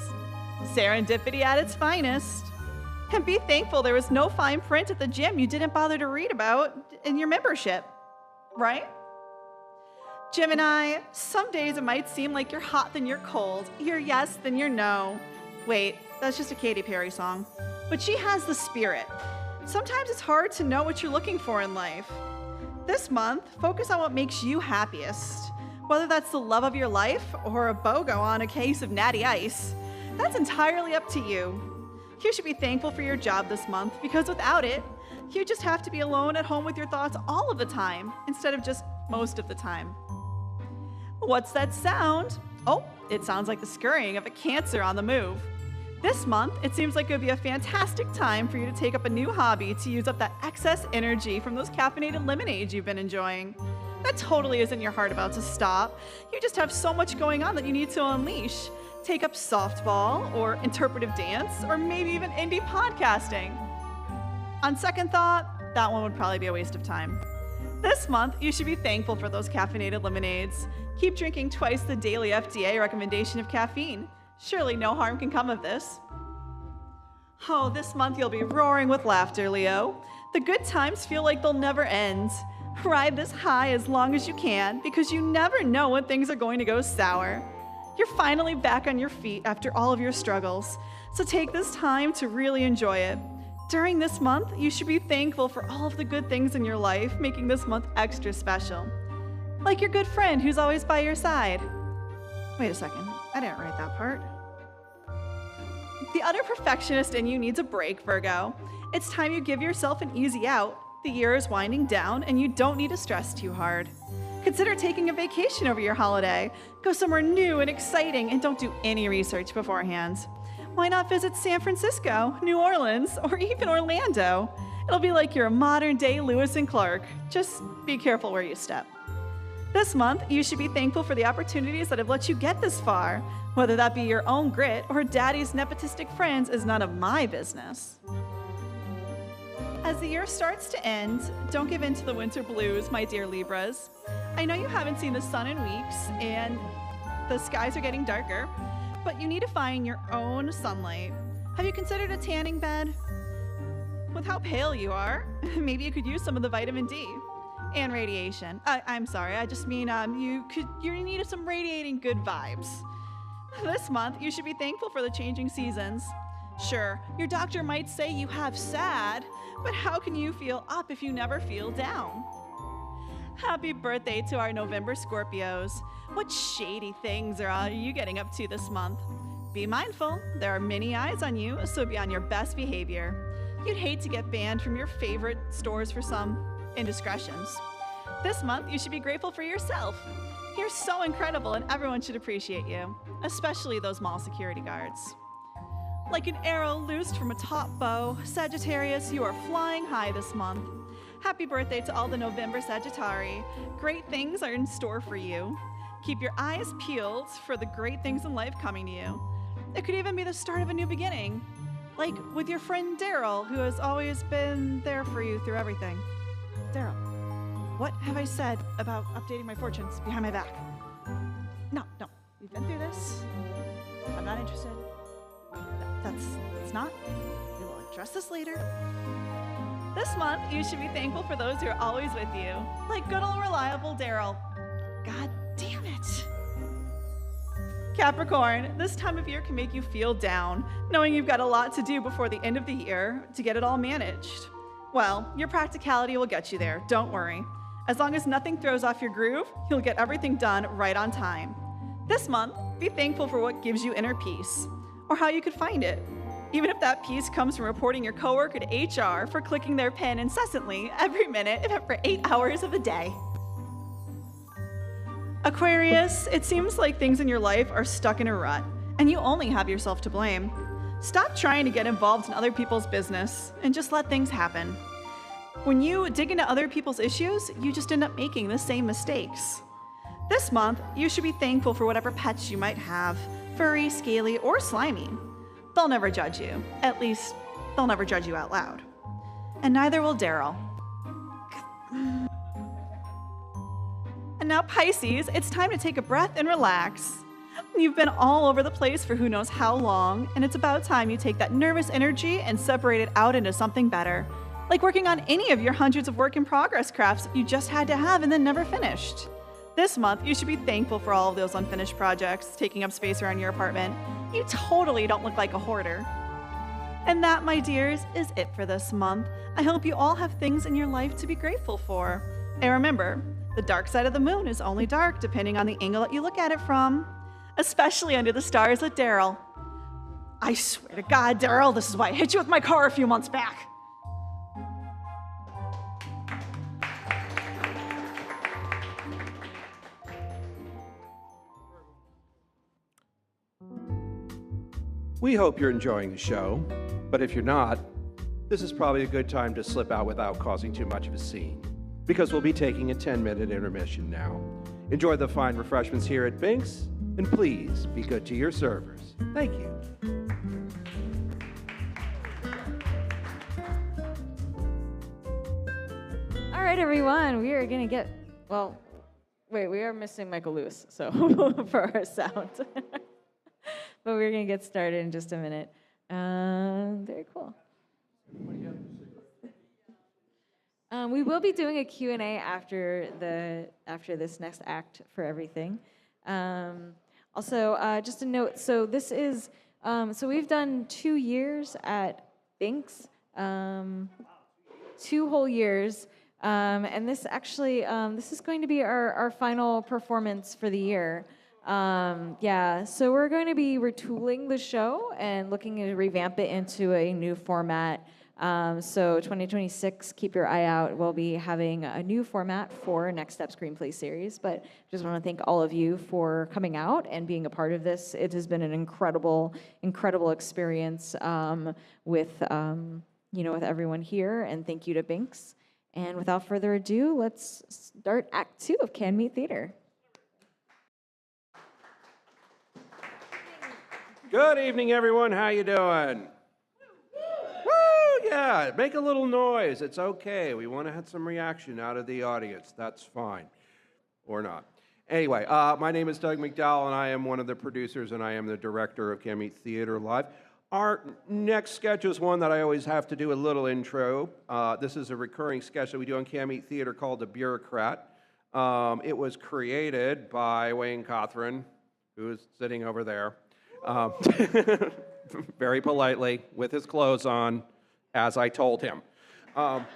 Serendipity at its finest. And be thankful there was no fine print at the gym you didn't bother to read about in your membership, right? Gemini, some days it might seem like you're hot then you're cold, you're yes then you're no. Wait, that's just a Katy Perry song. But she has the spirit. Sometimes it's hard to know what you're looking for in life. This month, focus on what makes you happiest. Whether that's the love of your life or a BOGO on a case of natty ice, that's entirely up to you. You should be thankful for your job this month because without it, you just have to be alone at home with your thoughts all of the time instead of just most of the time. What's that sound? Oh, it sounds like the scurrying of a Cancer on the move. This month, it seems like it would be a fantastic time for you to take up a new hobby to use up that excess energy from those caffeinated lemonades you've been enjoying. That totally isn't your heart about to stop. You just have so much going on that you need to unleash. Take up softball, or interpretive dance, or maybe even indie podcasting. On second thought, that one would probably be a waste of time. This month, you should be thankful for those caffeinated lemonades. Keep drinking twice the daily FDA recommendation of caffeine. Surely no harm can come of this. Oh, this month you'll be roaring with laughter, Leo. The good times feel like they'll never end. Ride this high as long as you can, because you never know when things are going to go sour. You're finally back on your feet after all of your struggles, so take this time to really enjoy it. During this month, you should be thankful for all of the good things in your life, making this month extra special. Like your good friend who's always by your side. Wait a second, I didn't write that part. The utter perfectionist in you needs a break, Virgo. It's time you give yourself an easy out. The year is winding down and you don't need to stress too hard. Consider taking a vacation over your holiday. Go somewhere new and exciting and don't do any research beforehand. Why not visit San Francisco, New Orleans, or even Orlando? It'll be like you're a modern-day Lewis and Clark. Just be careful where you step. This month, you should be thankful for the opportunities that have let you get this far. Whether that be your own grit or daddy's nepotistic friends is none of my business. As the year starts to end, don't give in to the winter blues, my dear Libras. I know you haven't seen the sun in weeks and the skies are getting darker, but you need to find your own sunlight. Have you considered a tanning bed? With how pale you are, maybe you could use some of the vitamin D. And radiation. I'm sorry, I just mean you need some radiating good vibes. This month, you should be thankful for the changing seasons. Sure, your doctor might say you have sad, but how can you feel up if you never feel down? Happy birthday to our November Scorpios. What shady things are you getting up to this month? Be mindful, there are many eyes on you, so be on your best behavior. You'd hate to get banned from your favorite stores for some indiscretions. This month, you should be grateful for yourself. You're so incredible and everyone should appreciate you, especially those mall security guards. Like an arrow loosed from a top bow, Sagittarius, you are flying high this month. Happy birthday to all the November Sagittari. Great things are in store for you. Keep your eyes peeled for the great things in life coming to you. It could even be the start of a new beginning, like with your friend Daryl, who has always been there for you through everything. Daryl, what have I said about updating my fortunes behind my back? No, we've been through this. I'm not interested. That's not. We will address this later. This month, you should be thankful for those who are always with you, like good old reliable Daryl. God damn it.
Capricorn, this time of year can make you feel down, knowing you've got a lot to do before the end of the year to get it all managed. Well, your practicality will get you there, don't worry. As long as nothing throws off your groove, you'll get everything done right on time. This month, be thankful for what gives you inner peace, or how you could find it. Even if that peace comes from reporting your coworker to HR for clicking their pen incessantly every minute for 8 hours of the day. Aquarius, it seems like things in your life are stuck in a rut, and you only have yourself to blame. Stop trying to get involved in other people's business and just let things happen. When you dig into other people's issues, you just end up making the same mistakes. This month, you should be thankful for whatever pets you might have, furry, scaly, or slimy. They'll never judge you. At least, they'll never judge you out loud. And neither will Daryl. And now Pisces, it's time to take a breath and relax. You've been all over the place for who knows how long, and it's about time you take that nervous energy and separate it out into something better. Like working on any of your hundreds of work-in-progress crafts you just had to have and then never finished. This month, you should be thankful for all of those unfinished projects taking up space around your apartment. You totally don't look like a hoarder. And that, my dears, is it for this month. I hope you all have things in your life to be grateful for. And remember, the dark side of the moon is only dark depending on the angle that you look at it from, especially under the stars with Daryl. I swear to God, Daryl, this is why I hit you with my car a few months back.
We hope you're enjoying the show, but if you're not, this is probably a good time to slip out without causing too much of a scene, because we'll be taking a 10-minute intermission now. Enjoy the fine refreshments here at Bynx, and please be good to your servers. Thank you.
All right, everyone, we are going to get, well, wait, we are missing Michael Lewis, so for our sound. But we're going to get started in just a minute. Very cool. We will be doing a Q&A after this next act for everything. Also, just a note, so this is, so we've done 2 years at Bynx, 2 whole years, and this actually, this is going to be our final performance for the year. Yeah, so we're going to be retooling the show and looking to revamp it into a new format. So 2026, keep your eye out. We'll be having a new format for Next Step Screenplay series, but just want to thank all of you for coming out and being a part of this. It has been an incredible, incredible experience with everyone here, and thank you to Bynx. And without further ado, let's start Act 2 of Can Meet Theater.
Good evening, everyone. How you doing? Woo! Yeah, make a little noise. It's okay. We want to have some reaction out of the audience. That's fine. Or not. Anyway, my name is Doug McDowell, and I am one of the producers, and I am the director of Can Meet Theater Live. Our next sketch is one that I always have to do a little intro. This is a recurring sketch that we do on Can Meet Theater called The Bureaucrat. It was created by Wayne Cothran, who is sitting over there. Very politely, with his clothes on, as I told him. It's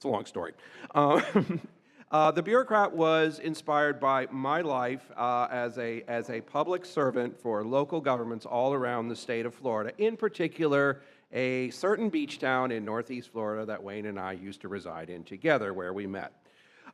a long story. The Bureaucrat was inspired by my life as a public servant for local governments all around the state of Florida, in particular, a certain beach town in Northeast Florida that Wayne and I used to reside in together, where we met.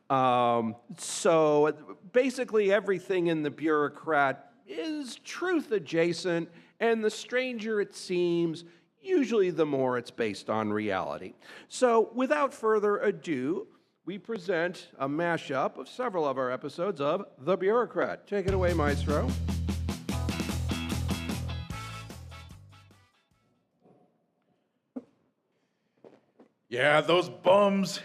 So basically everything in The Bureaucrat is truth adjacent, and the stranger it seems, usually the more it's based on reality. So without further ado, we present a mashup of several of our episodes of The Bureaucrat. Take it away, Maestro.
Yeah, those bums.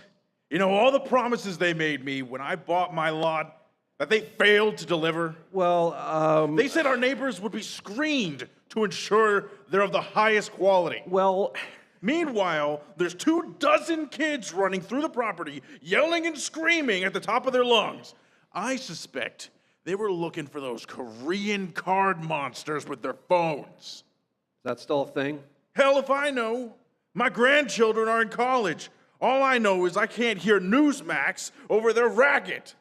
You know, all the promises they made me when I bought my lot that they failed to deliver.
Well,
they said our neighbors would be screened to ensure they're of the highest quality.
Well,
meanwhile, there's 24 kids running through the property, yelling and screaming at the top of their lungs. I suspect They were looking for those Korean card monsters with their phones.
Is that still a thing?
Hell if I know. My grandchildren are in college. All I know is I can't hear Newsmax over their racket.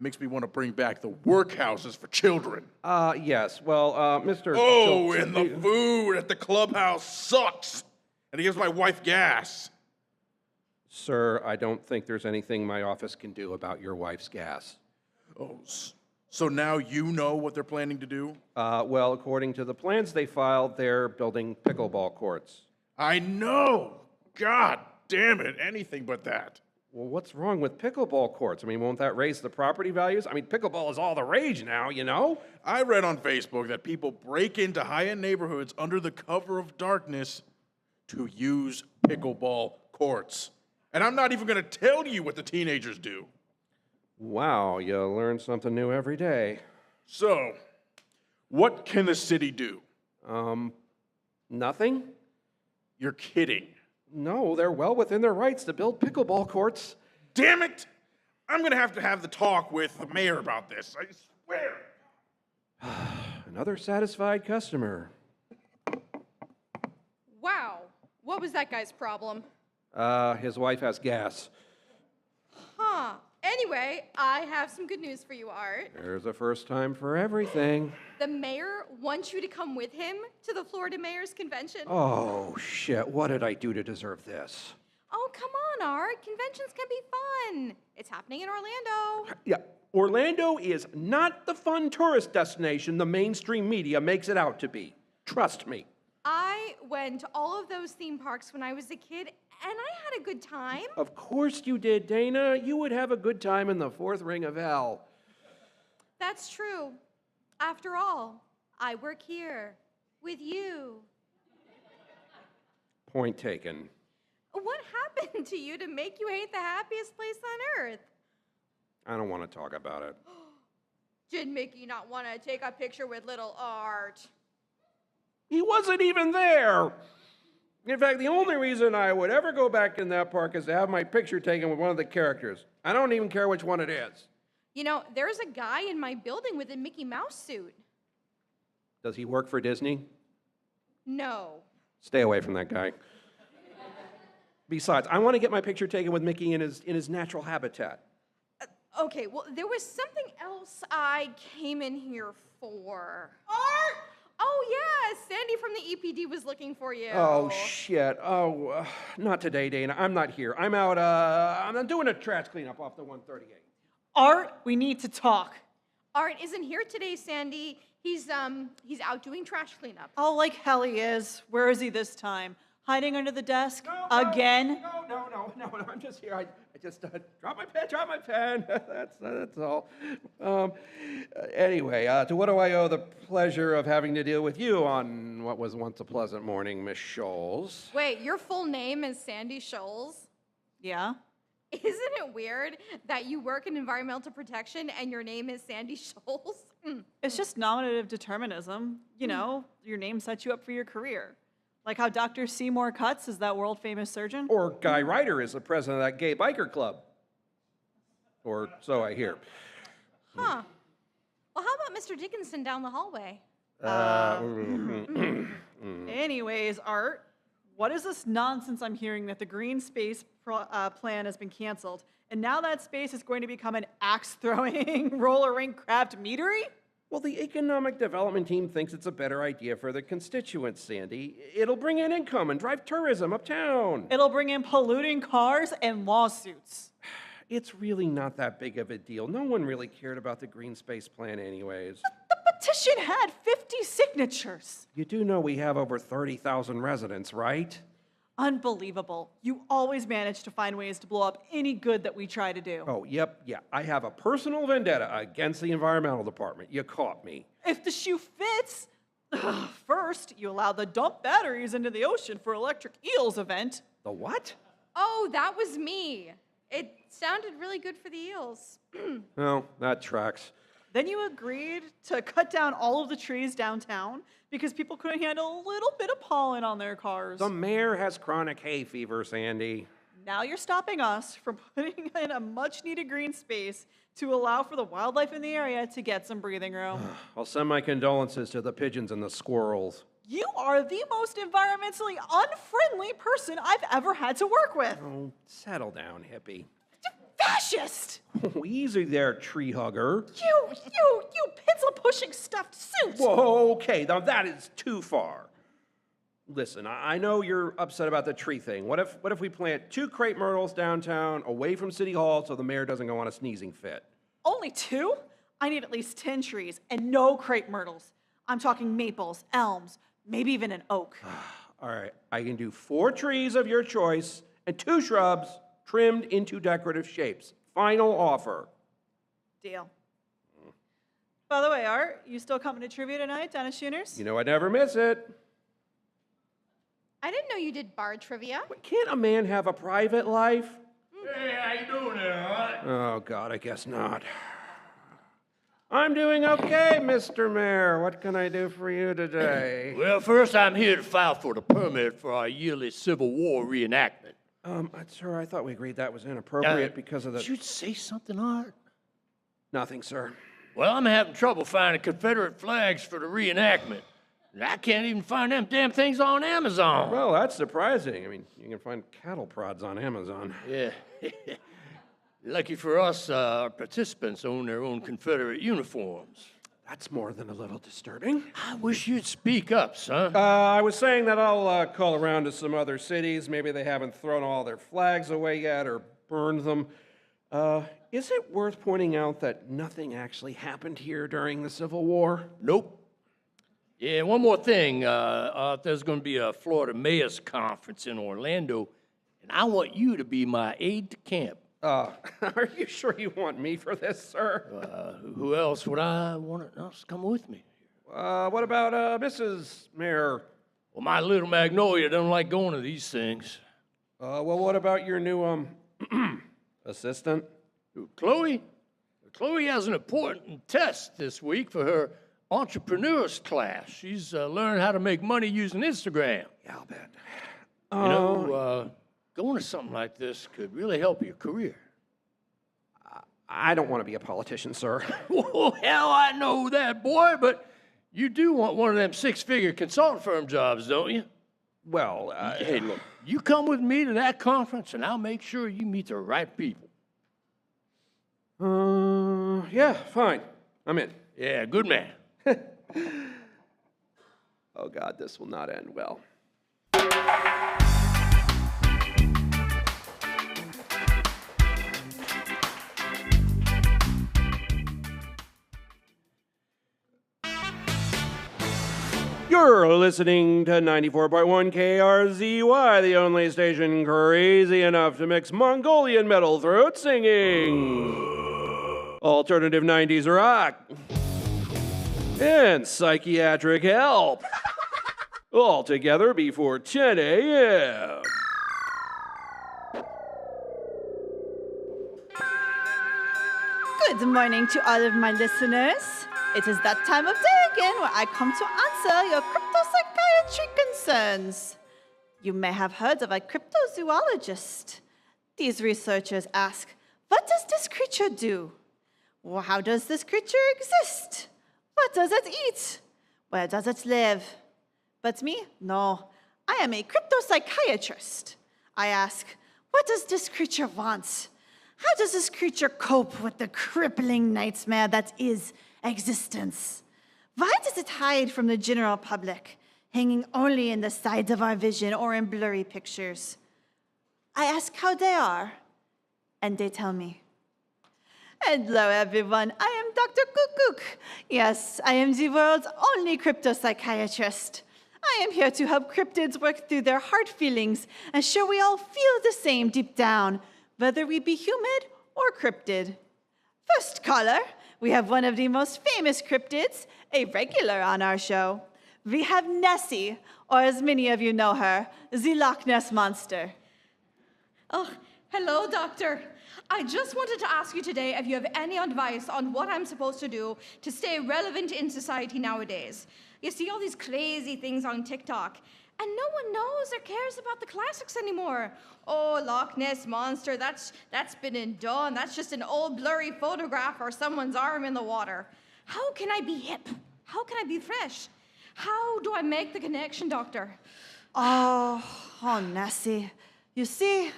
Makes me want to bring back the workhouses for children.
Yes. Well, Mr.
Oh,
Schultz,
and the food at the clubhouse sucks. And it gives my wife gas.
Sir, I don't think there's anything my office can do about your wife's gas.
Oh, so now you know what they're planning to do?
Well, according to the plans they filed, they're building pickleball courts.
I know. God damn it, anything but that.
Well, what's wrong with pickleball courts? I mean, won't that raise the property values? I mean, pickleball is all the rage now, you know?
I read on Facebook that people break into high-end neighborhoods under the cover of darkness to use pickleball courts. And I'm not even going to tell you what the teenagers do.
Wow, you learn something new every day.
So, what can the city do?
Nothing?
You're kidding.
No, they're well within their rights to build pickleball courts.
Damn it! I'm going to have the talk with the mayor about this, I swear.
Another satisfied customer.
Wow, what was that guy's problem?
His wife has gas.
Huh. Anyway, I have some good news for you, Art.
There's a first time for everything.
The mayor wants you to come with him to the Florida Mayor's Convention.
Oh, shit. What did I do to deserve this?
Oh, come on, Art. Conventions can be fun. It's happening in Orlando.
Yeah, Orlando is not the fun tourist destination the mainstream media makes it out to be. Trust me.
I went to all of those theme parks when I was a kid, and I had a good time.
Of course you did, Dana. You would have a good time in the fourth ring of hell.
That's true. After all, I work here with you.
Point taken.
What happened to you to make you hate the happiest place on earth?
I don't want to talk about it.
Did Mickey not want to take a picture with little Art?
He wasn't even there. In fact, the only reason I would ever go back in that park is to have my picture taken with one of the characters. I don't even care which one it is.
You know, there's a guy in my building with a Mickey Mouse suit.
Does he work for Disney?
No.
Stay away from that guy. Besides, I want to get my picture taken with Mickey in his natural habitat.
Okay, well, there was something else I came in here for.
Art!
Oh, yeah, Sandy from the EPD was looking for you.
Oh, shit. Oh, not today, Dana. I'm not here. I'm out, I'm doing a trash cleanup off the 138.
Art, we need to talk.
Art isn't here today, Sandy. He's out doing trash cleanup.
Oh, like hell he is. Where is he this time? Hiding under the desk? Again?
No, I'm just here. I just dropped my pen. That's all. Anyway, to what do I owe the pleasure of having to deal with you on what was once a pleasant morning, Miss Scholes?
Wait, your full name is Sandy Scholes?
Yeah.
Isn't it weird that you work in environmental protection and your name is Sandy Scholes?
It's just nominative determinism. You know, your name sets you up for your career. Like how Dr. Seymour Cutts is that world-famous surgeon.
Or Guy Ryder is the president of that gay biker club. Or so I hear.
Huh. Well, how about Mr. Dickinson down the hallway?
Anyways, Art, what is this nonsense I'm hearing that the green space plan has been canceled, and now that space is going to become an axe-throwing roller rink craft meadery?
Well, the economic development team thinks it's a better idea for the constituents, Sandy. It'll bring in income and drive tourism uptown.
It'll bring in polluting cars and lawsuits.
It's really not that big of a deal. No one really cared about the green space plan anyways.
The petition had 50 signatures.
You do know we have over 30,000 residents, right?
Unbelievable. You always manage to find ways to blow up any good that we try to do.
Oh, yep, yeah. I have a personal vendetta against the environmental department. You caught me.
If the shoe fits, first, you allow the dump batteries into the ocean for Electric Eels event.
The what?
Oh, that was me. It sounded really good for the eels.
Well, that tracks.
Then you agreed to cut down all of the trees downtown because people couldn't handle a little bit of pollen on their cars.
The mayor has chronic hay fever, Sandy.
now you're stopping us from putting in a much-needed green space to allow for the wildlife in the area to get some breathing room.
I'll send my condolences to the pigeons and the squirrels.
You are the most environmentally unfriendly person I've ever had to work with.
Oh, settle down, hippie.
Fascist!
Oh, easy there, tree hugger.
You pencil-pushing stuffed suit!
Whoa, okay, now that is too far. Listen, I know you're upset about the tree thing. What if we plant 2 crepe myrtles downtown, away from City Hall, so the mayor doesn't go on a sneezing fit?
Only 2? I need at least 10 trees, and no crepe myrtles. I'm talking maples, elms, maybe even an oak.
All right, I can do 4 trees of your choice and 2 shrubs trimmed into decorative shapes. Final offer.
Deal. By the way, Art, you still coming to trivia tonight down at Schooners?
You know I never miss it.
I didn't know you did bar trivia.
Can't a man have a private life?
Hey, how you doing there, all right?
Oh, God, I guess not. I'm doing okay, Mr. Mayor. What can I do for you today?
Well, first I'm here to file for the permit for our yearly Civil War reenactment.
Sir, I thought we agreed that was inappropriate because of the...
Did you say something, Art?
Nothing, sir.
Well, I'm having trouble finding Confederate flags for the reenactment. And I can't even find them damn things on Amazon.
Well, that's surprising. I mean, you can find cattle prods on Amazon.
Yeah. Lucky for us, our participants own their own Confederate uniforms.
That's more than a little disturbing.
I wish you'd speak up, son.
I was saying that I'll call around to some other cities. Maybe they haven't thrown all their flags away yet or burned them. Is it worth pointing out that nothing actually happened here during the Civil War?
Nope. Yeah, one more thing. There's going to be a Florida Mayor's Conference in Orlando, and I want you to be my aide de camp.
Are you sure you want me for this, sir?
Who else would I want else to come with me?
What about Mrs. Mayor?
Well, my little Magnolia don't like going to these things.
Well, what about your new, assistant?
Chloe? Chloe has an important test this week for her entrepreneurs class. She's learned how to make money using Instagram.
Yeah, I'll bet.
You know, going to something like this could really help your career.
I don't want to be a politician, sir.
Well, hell, I know that, boy, but you do want one of them 6-figure consultant firm jobs, don't you?
Well,
hey, look, you come with me to that conference, and I'll make sure you meet the right people.
Yeah, fine. I'm in.
Yeah, good man.
Oh, God, this will not end well. You're listening to 94.1 KRZY, the only station crazy enough to mix Mongolian metal throat singing, alternative 90s rock, and psychiatric help. All together before 10 a.m.
Good morning to all of my listeners. It is that time of day again where I come to answer your cryptopsychiatry concerns. You may have heard of a cryptozoologist. These researchers ask, what does this creature do? Well, how does this creature exist? What does it eat? Where does it live? But me? No. I am a cryptopsychiatrist. I ask, what does this creature want? How does this creature cope with the crippling nightmare that is existence? Why does it hide from the general public, hanging only in the sides of our vision or in blurry pictures? I ask how they are, and they tell me. Hello, everyone. I am Dr. Kook. Yes, I am the world's only cryptopsychiatrist. I am here to help cryptids work through their heart feelings and show we all feel the same deep down, whether we be humid or cryptid. First caller, we have one of the most famous cryptids, a regular on our show. We have Nessie, or as many of you know her, the Loch Ness Monster.
Oh, hello, doctor. I just wanted to ask you today if you have any advice on what I'm supposed to do to stay relevant in society nowadays. You see all these crazy things on TikTok, And no one knows or cares about the classics anymore. Oh, Loch Ness Monster, that's been and done. That's just an old blurry photograph or someone's arm in the water. How can I be hip? How can I be fresh? How do I make the connection, Doctor?
Oh, Nessie. You see,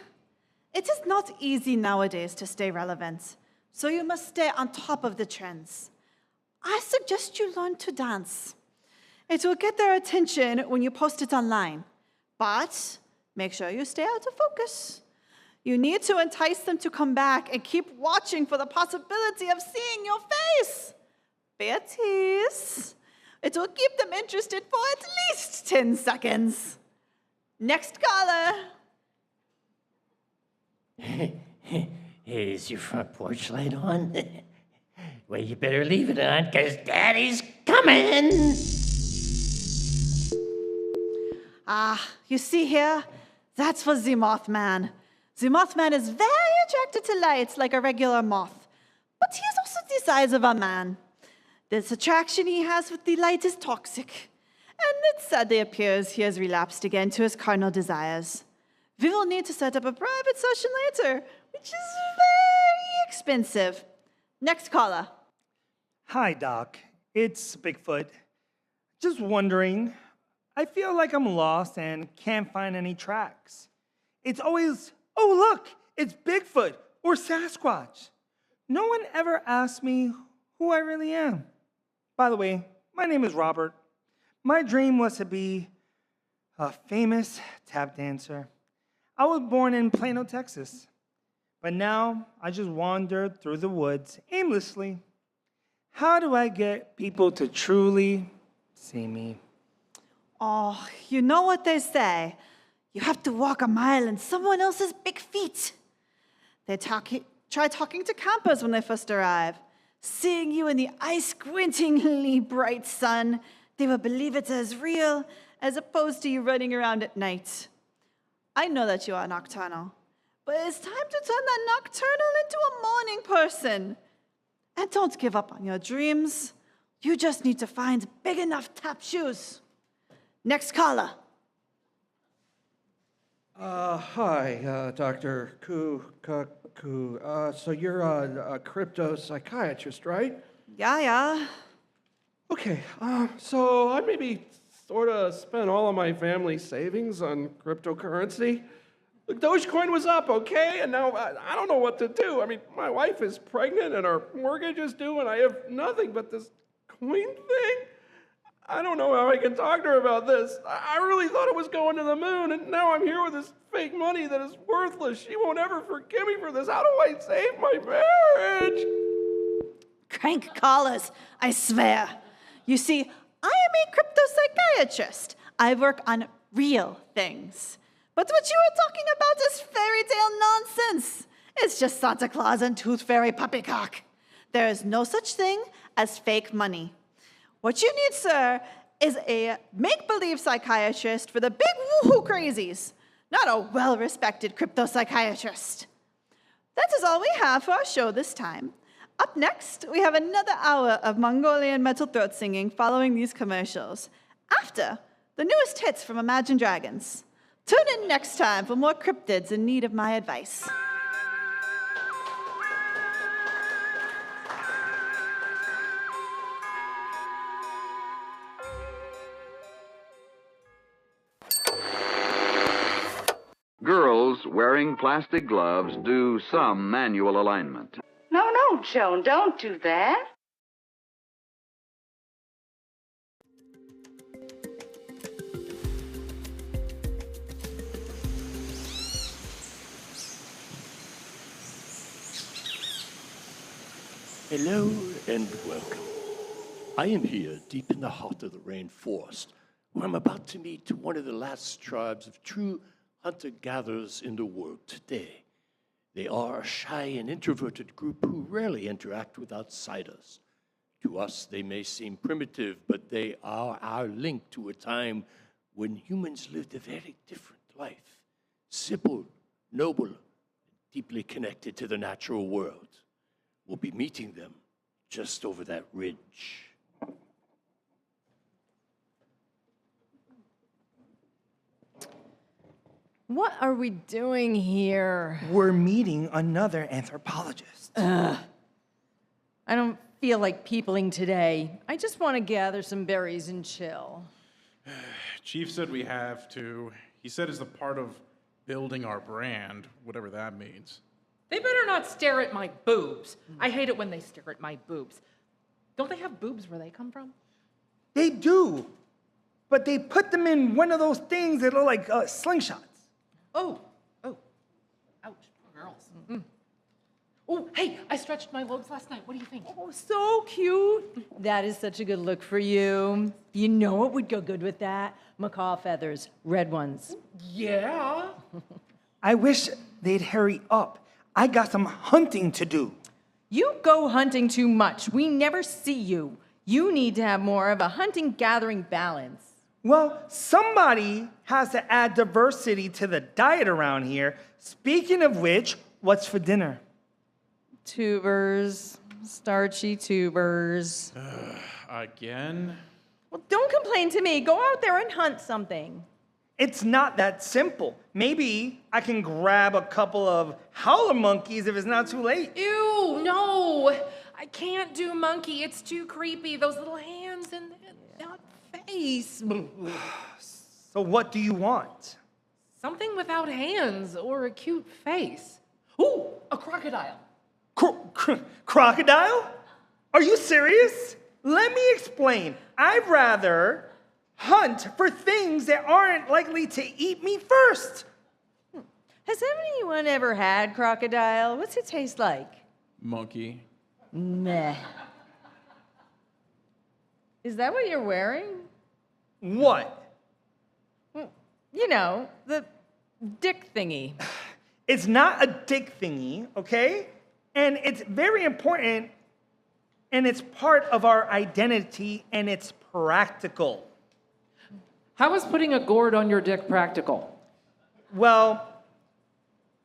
it is not easy nowadays to stay relevant, so you must stay on top of the trends. I suggest you learn to dance. It will get their attention when you post it online, but make sure you stay out of focus. You need to entice them to come back and keep watching for the possibility of seeing your face. Be a tease. It will keep them interested for at least 10 seconds. Next caller.
Is your front porch light on? Well, you better leave it on, because Daddy's coming!
You see here? That's for the Mothman. The Mothman is very attracted to light, like a regular moth. But he is also the size of a man. This attraction he has with the light is toxic. And it sadly appears he has relapsed again to his carnal desires. We will need to set up a private session later, which is very expensive. Next caller.
Hi, Doc. It's Bigfoot. Just wondering, I feel like I'm lost and can't find any tracks. It's always, oh, look, it's Bigfoot or Sasquatch. No one ever asks me who I really am. By the way, my name is Robert. My dream was to be a famous tap dancer. I was born in Plano, Texas, but now I just wandered through the woods aimlessly. How do I get people to truly see me?
Oh, you know what they say. You have to walk a mile in someone else's big feet. They try talking to campers when they first arrive. Seeing you in the eye-squintingly bright sun, they will believe it's as real as opposed to you running around at night. I know that you are nocturnal, but it's time to turn that nocturnal into a morning person. And don't give up on your dreams. You just need to find big enough tap shoes. Next caller.
Hi, Dr. Ku. So you're a crypto psychiatrist, right?
Yeah.
Okay, so I maybe sort of spent all of my family savings on cryptocurrency. Dogecoin was up, okay? And now I don't know what to do. I mean, my wife is pregnant and our mortgage is due and I have nothing but this coin thing. I don't know how I can talk to her about this. I really thought it was going to the moon, and now I'm here with this fake money that is worthless. She won't ever forgive me for this. How do I save my marriage?
Crank callers, I swear. You see, I am a crypto psychiatrist. I work on real things. But what you are talking about is fairy tale nonsense. It's just Santa Claus and Tooth Fairy Puppycock. There is no such thing as fake money. What you need, sir, is a make-believe psychiatrist for the big woohoo crazies, not a well-respected crypto psychiatrist. That is all we have for our show this time. Up next, we have another hour of Mongolian metal throat singing following these commercials. After, the newest hits from Imagine Dragons. Tune in next time for more cryptids in need of my advice.
Girls wearing plastic gloves do some manual alignment.
No, Joan, don't do that.
Hello and welcome. I am here deep in the heart of the rainforest, where I'm about to meet one of the last tribes of true hunter-gatherers in the world today. They are a shy and introverted group who rarely interact with outsiders. To us, they may seem primitive, but they are our link to a time when humans lived a very different life. Simple, noble, and deeply connected to the natural world. We'll be meeting them just over that ridge.
What are we doing here?
We're meeting another anthropologist.
I don't feel like peopling today. I just want to gather some berries and chill.
Chief said we have to. He said it's a part of building our brand, whatever that means.
They better not stare at my boobs. I hate it when they stare at my boobs. Don't they have boobs where they come from?
They do, but they put them in one of those things that look like slingshots.
Oh, ouch, poor girls. Mm. Oh, hey, I stretched my lobes last night. What do you think?
Oh, so cute. That is such a good look for you. You know what would go good with that? Macaw feathers, red ones.
Yeah.
I wish they'd hurry up. I got some hunting to do.
You go hunting too much. We never see you. You need to have more of a hunting-gathering balance.
Well, somebody has to add diversity to the diet around here. Speaking of which, what's for dinner?
Tubers, starchy tubers.
Again?
Well, don't complain to me. Go out there and hunt something.
It's not that simple. Maybe I can grab a couple of howler monkeys if it's not too late.
Ew, no. I can't do monkey. It's too creepy. Those little hands and that face.
So what do you want?
Something without hands or a cute face. Ooh, a crocodile.
Crocodile? Are you serious? Let me explain. I'd rather hunt for things that aren't likely to eat me first.
Has anyone ever had crocodile? What's it taste like?
Monkey.
Meh. Is that what you're wearing?
What?
You know, the dick thingy.
It's not a dick thingy, okay? And it's very important, and it's part of our identity, and it's practical.
How is putting a gourd on your dick practical?
Well,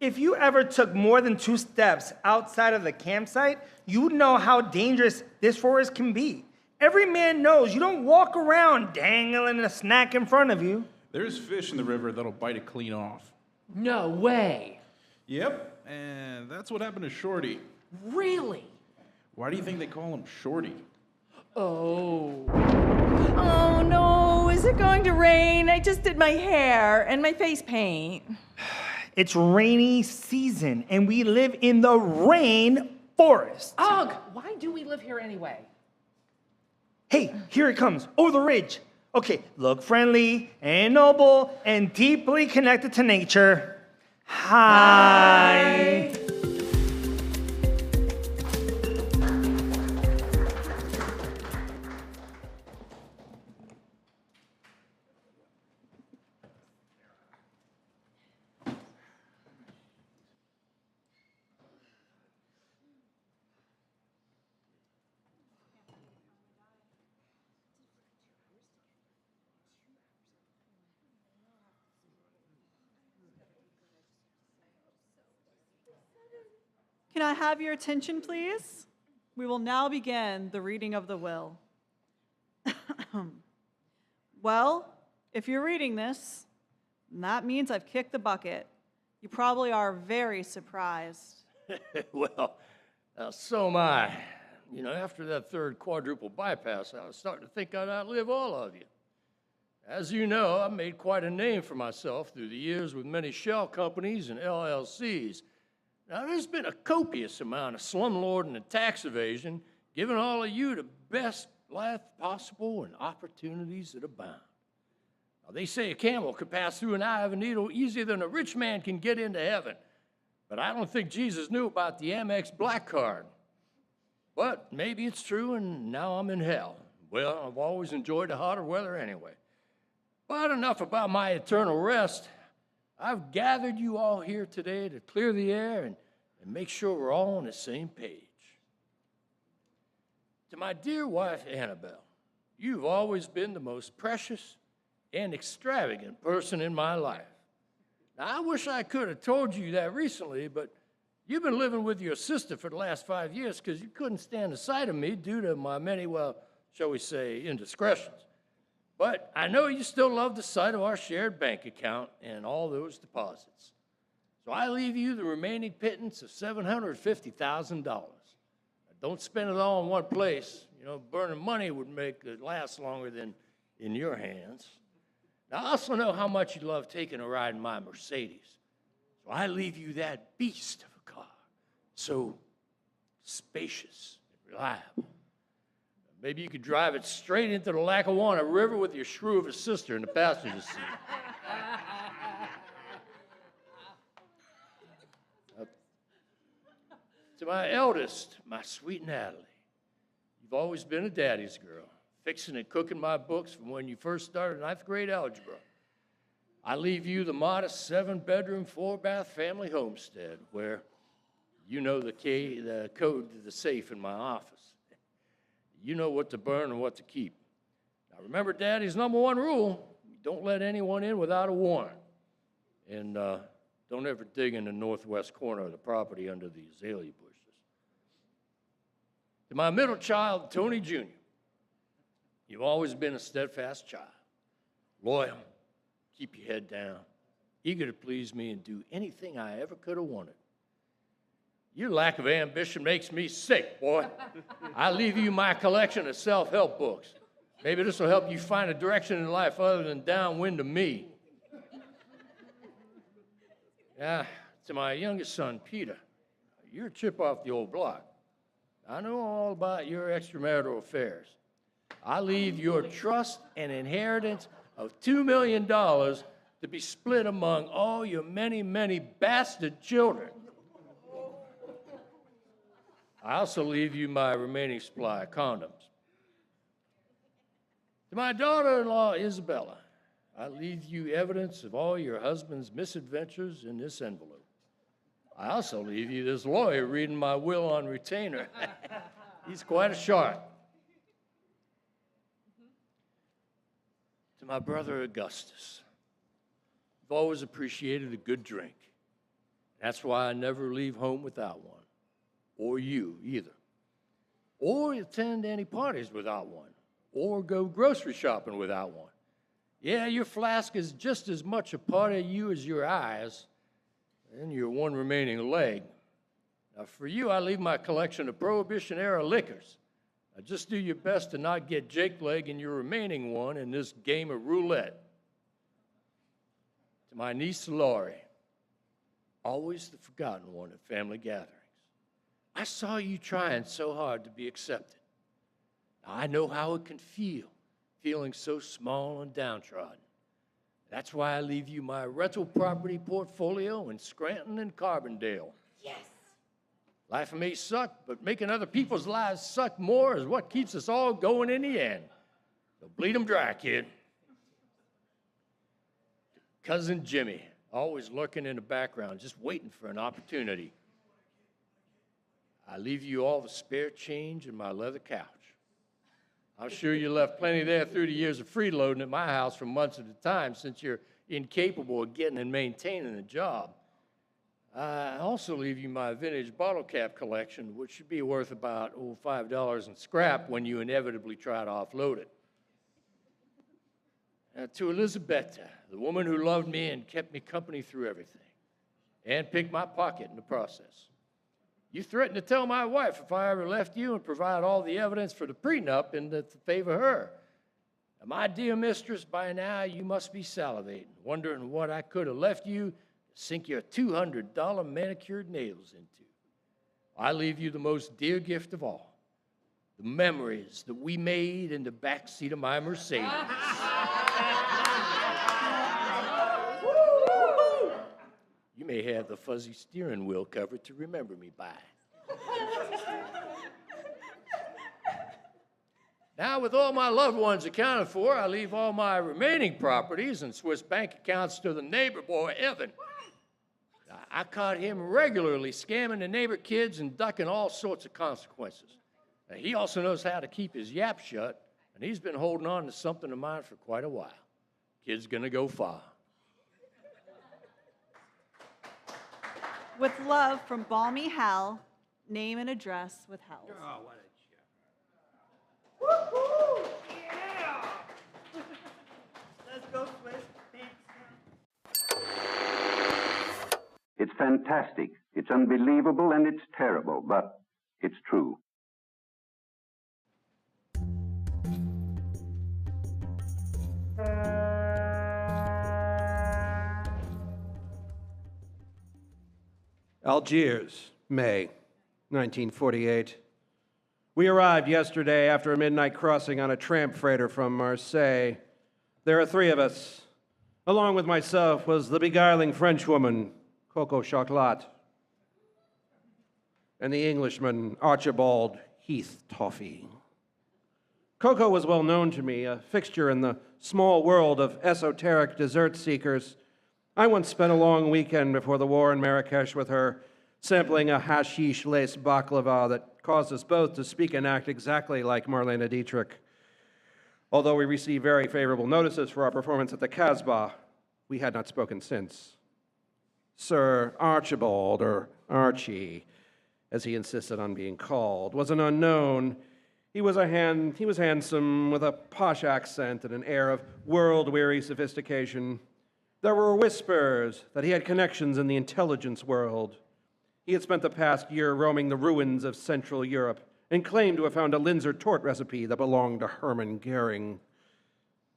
if you ever took more than 2 steps outside of the campsite, you'd know how dangerous this forest can be. Every man knows you don't walk around dangling a snack in front of you.
There's fish in the river that'll bite it clean off.
No way.
Yep, and that's what happened to Shorty.
Really?
Why do you think they call him Shorty?
Oh.
Oh no, is it going to rain? I just did my hair and my face paint.
It's rainy season, and we live in the rain forest.
Ugh, why do we live here anyway?
Hey, here it comes, over the ridge. Okay, look friendly and noble and deeply connected to nature. Hi.
Can I have your attention, please? We will now begin the reading of the will. Well, if you're reading this, that means I've kicked the bucket. You probably are very surprised.
Well, so am I. You know, after that third quadruple bypass, I was starting to think I'd outlive all of you. As you know, I've made quite a name for myself through the years with many shell companies and LLCs. Now, there's been a copious amount of slumlording and tax evasion, giving all of you the best life possible and opportunities that abound. Now, they say a camel could pass through an eye of a needle easier than a rich man can get into heaven. But I don't think Jesus knew about the Amex Black Card. But maybe it's true, and now I'm in hell. Well, I've always enjoyed the hotter weather anyway. But enough about my eternal rest. I've gathered you all here today to clear the air and make sure we're all on the same page. To my dear wife, Annabelle, you've always been the most precious and extravagant person in my life. Now, I wish I could have told you that recently, but you've been living with your sister for the last 5 years because you couldn't stand the sight of me due to my many, well, shall we say, indiscretions. But I know you still love the sight of our shared bank account and all those deposits. So I leave you the remaining pittance of $750,000. Don't spend it all in one place. You know, burning money would make it last longer than in your hands. Now, I also know how much you love taking a ride in my Mercedes. So I leave you that beast of a car, so spacious and reliable. Maybe you could drive it straight into the Lackawanna River with your shrew of a sister in the passenger seat. To my eldest, my sweet Natalie, you've always been a daddy's girl, fixing and cooking my books from when you first started ninth grade algebra. I leave you the modest 7-bedroom, 4-bath family homestead where you know the code to the safe in my office. You know what to burn and what to keep. Now remember Daddy's #1 rule, don't let anyone in without a warrant. And don't ever dig in the northwest corner of the property under the azalea bushes. To my middle child, Tony Jr., you've always been a steadfast child, loyal, keep your head down, eager to please me and do anything I ever could have wanted. Your lack of ambition makes me sick, boy. I leave you my collection of self-help books. Maybe this will help you find a direction in life other than downwind of me. Yeah, to my youngest son, Peter, you're a chip off the old block. I know all about your extramarital affairs. I leave your trust and inheritance of $2 million to be split among all your many, many bastard children. I also leave you my remaining supply of condoms. To my daughter-in-law, Isabella, I leave you evidence of all your husband's misadventures in this envelope. I also leave you this lawyer reading my will on retainer. He's quite a shark. To my brother Augustus, I've always appreciated a good drink. That's why I never leave home without one, or you either, or attend any parties without one, or go grocery shopping without one. Yeah, your flask is just as much a part of you as your eyes and your one remaining leg. Now, for you, I leave my collection of Prohibition-era liquors. Now, just do your best to not get Jake leg in your remaining one in this game of roulette. To my niece, Laurie, always the forgotten one at family gatherings. I saw you trying so hard to be accepted. Now, I know how it can feel, feeling so small and downtrodden. That's why I leave you my rental property portfolio in Scranton and Carbondale.
Yes.
Life may suck, but making other people's lives suck more is what keeps us all going in the end. So bleed 'em dry, kid. Cousin Jimmy, always lurking in the background, just waiting for an opportunity. I leave you all the spare change in my leather couch. I'm sure you left plenty there through the years of freeloading at my house for months at a time since you're incapable of getting and maintaining a job. I also leave you my vintage bottle cap collection, which should be worth about $5 in scrap when you inevitably try to offload it. To Elizabetta, the woman who loved me and kept me company through everything, and picked my pocket in the process. You threatened to tell my wife if I ever left you and provide all the evidence for the prenup in favor of her. Now, my dear mistress, by now you must be salivating, wondering what I could have left you to sink your $200 manicured nails into. I leave you the most dear gift of all, the memories that we made in the backseat of my Mercedes. You may have the fuzzy steering wheel cover to remember me by. Now, with all my loved ones accounted for, I leave all my remaining properties and Swiss bank accounts to the neighbor boy, Evan. I caught him regularly scamming the neighbor kids and ducking all sorts of consequences. Now, he also knows how to keep his yap shut, and he's been holding on to something of mine for quite a while. Kid's gonna go far.
With love from Balmy Hal, name and address withheld.
Oh, what a joke.
Woohoo! Yeah!
fantastic, it's unbelievable, and it's terrible, but it's true.
Algiers, May 1948. We arrived yesterday after a midnight crossing on a tramp freighter from Marseille. There are 3 of us. Along with myself was the beguiling Frenchwoman, Coco Chocolat, and the Englishman, Archibald Heath Toffee. Coco was well known to me, a fixture in the small world of esoteric dessert seekers. I once spent a long weekend before the war in Marrakesh with her, sampling a hashish-laced baklava that caused us both to speak and act exactly like Marlene Dietrich. Although we received very favorable notices for our performance at the Casbah, we had not spoken since. Sir Archibald, or Archie, as he insisted on being called, was an unknown. He was handsome, with a posh accent and an air of world-weary sophistication. There were whispers that he had connections in the intelligence world. He had spent the past year roaming the ruins of Central Europe and claimed to have found a Linzer tort recipe that belonged to Hermann Goering.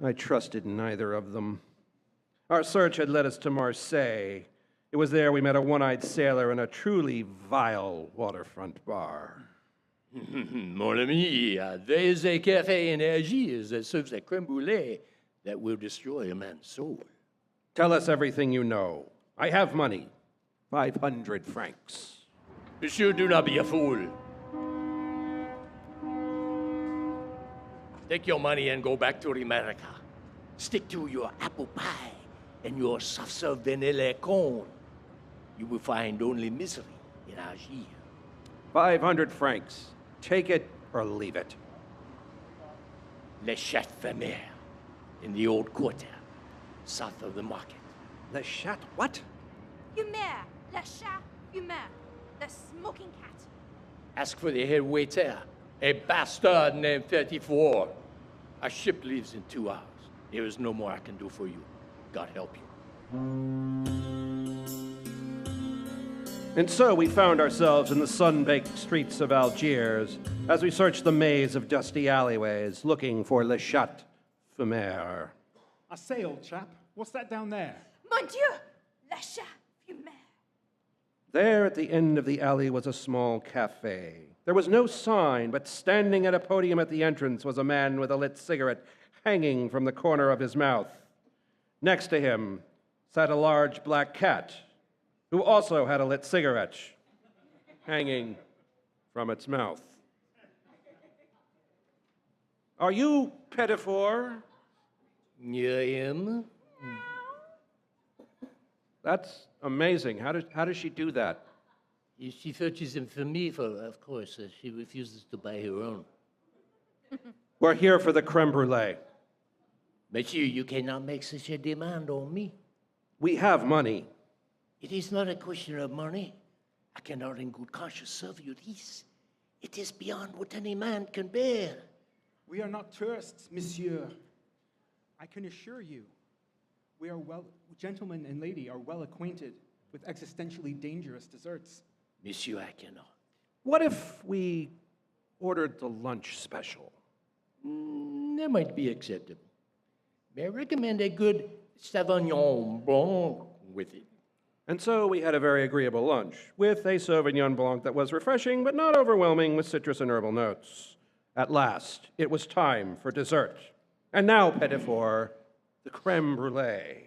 I trusted neither of them. Our search had led us to Marseille. It was there we met a one-eyed sailor in a truly vile waterfront bar.
Mon ami, there is a cafe in Algiers that serves a creme brulee that will destroy a man's soul.
Tell us everything you know. I have money. 500 francs.
Monsieur, do not be a fool. Take your money and go back to America. Stick to your apple pie and your soft-serve vanilla cone. You will find only misery in Algiers.
500 francs. Take it or leave it.
Le Chat Famère, in the old quarter, south of the market.
Le Chat what?
Fumeur, le chat fumeur, the smoking cat.
Ask for the head waiter, a bastard named 34. Our ship leaves in 2 hours. There is no more I can do for you. God help you.
And so we found ourselves in the sun-baked streets of Algiers as we searched the maze of dusty alleyways looking for Le Chat Famère.
I say, old chap, what's that down there?
Mon Dieu, le chat fumeur.
There at the end of the alley was a small cafe. There was no sign, but standing at a podium at the entrance was a man with a lit cigarette hanging from the corner of his mouth. Next to him sat a large black cat, who also had a lit cigarette hanging from its mouth. Are you Pettifor?
I am.
That's amazing. How does she do that?
She fetches them for me, of course. She refuses to buy her own.
We're here for the creme brulee.
Monsieur, you cannot make such a demand on me.
We have money.
It is not a question of money. I cannot in good conscience serve you this. It is beyond what any man can bear.
We are not tourists, monsieur. I can assure you, gentlemen and lady are well acquainted with existentially dangerous desserts.
Monsieur, I cannot.
What if we ordered the lunch special?
That might be acceptable. May I recommend a good Sauvignon Blanc with it?
And so we had a very agreeable lunch, with a Sauvignon Blanc that was refreshing but not overwhelming with citrus and herbal notes. At last, it was time for dessert. And now, Pettifor, the creme brulee.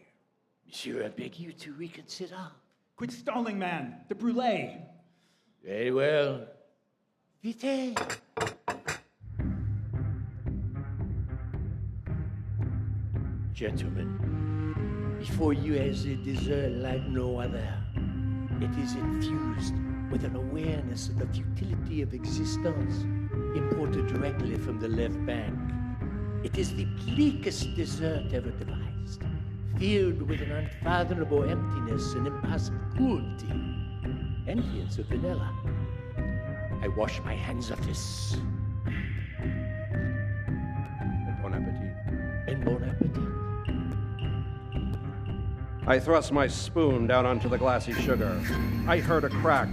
Monsieur, I beg you to reconsider.
Quit stalling, man. The brulee.
Very well. Vite. Gentlemen, before you is a dessert like no other. It is infused with an awareness of the futility of existence, imported directly from the left bank. It is the bleakest dessert ever devised, filled with an unfathomable emptiness and impossible cruelty, and hints of vanilla. I wash my hands of this.
Bon appetit.
And bon appetit.
I thrust my spoon down onto the glassy sugar. I heard a crack.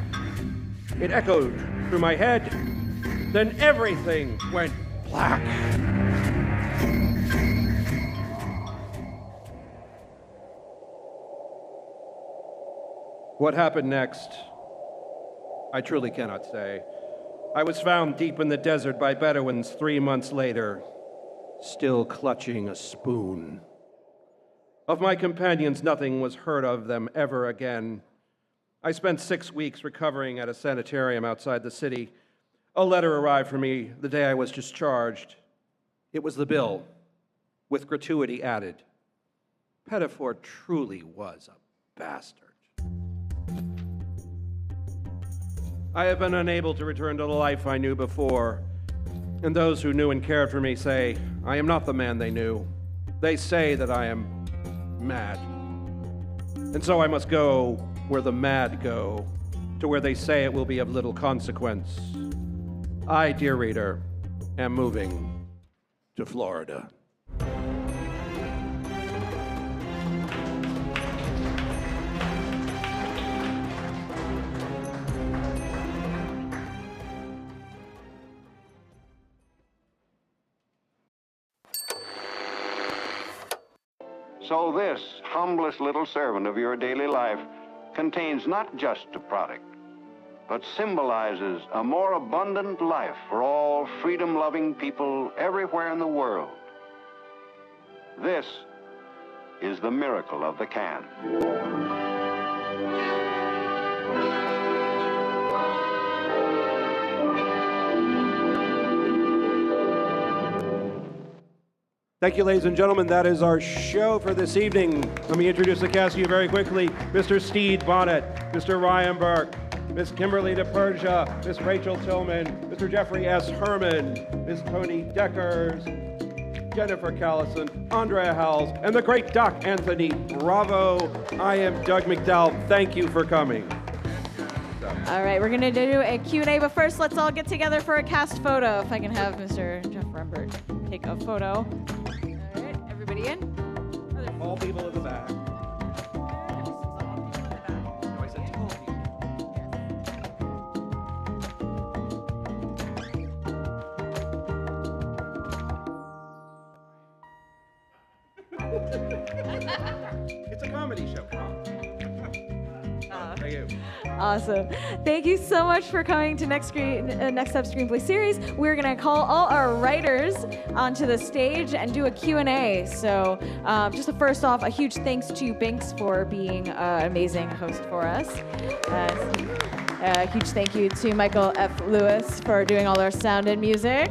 It echoed through my head. Then everything went black. What happened next, I truly cannot say. I was found deep in the desert by Bedouins 3 months later, still clutching a spoon. Of my companions, nothing was heard of them ever again. I spent 6 weeks recovering at a sanitarium outside the city. A letter arrived for me the day I was discharged. It was the bill, with gratuity added. Pettifor truly was a bastard. I have been unable to return to the life I knew before, and those who knew and cared for me say I am not the man they knew. They say that I am mad. And so I must go where the mad go, to where they say it will be of little consequence. I, dear reader, am moving to Florida.
So this humblest little servant of your daily life contains not just a product, but symbolizes a more abundant life for all freedom-loving people everywhere in the world. This is the miracle of the can.
Thank you, ladies and gentlemen. That is our show for this evening. Let me introduce the cast to you very quickly. Mr. Stede Bonnet, Mr. Ryan Burke, Miss Kimberly DePersia, Miss Rachel Tillman, Mr. Jeffrey S. Herman, Miss Tony Deckers, Jennifer Callison, Andrea Howells, and the great Doc Anthony Bravo. I am Doug McDowell. Thank you for coming.
All right, we're going to do a Q&A, but first let's all get together for a cast photo. If I can have Mr. Jeff Rembert take a photo. All right, everybody in?
All people in the back. It's a comedy show. Come on. Thank you.
Awesome. Thank you so much for coming to Next Step Screenplay series. We're going to call all our writers onto the stage and do a Q&A. So just first off, a huge thanks to Bynx for being an amazing host for us. A huge thank you to Michael F. Lewis for doing all our sound and music.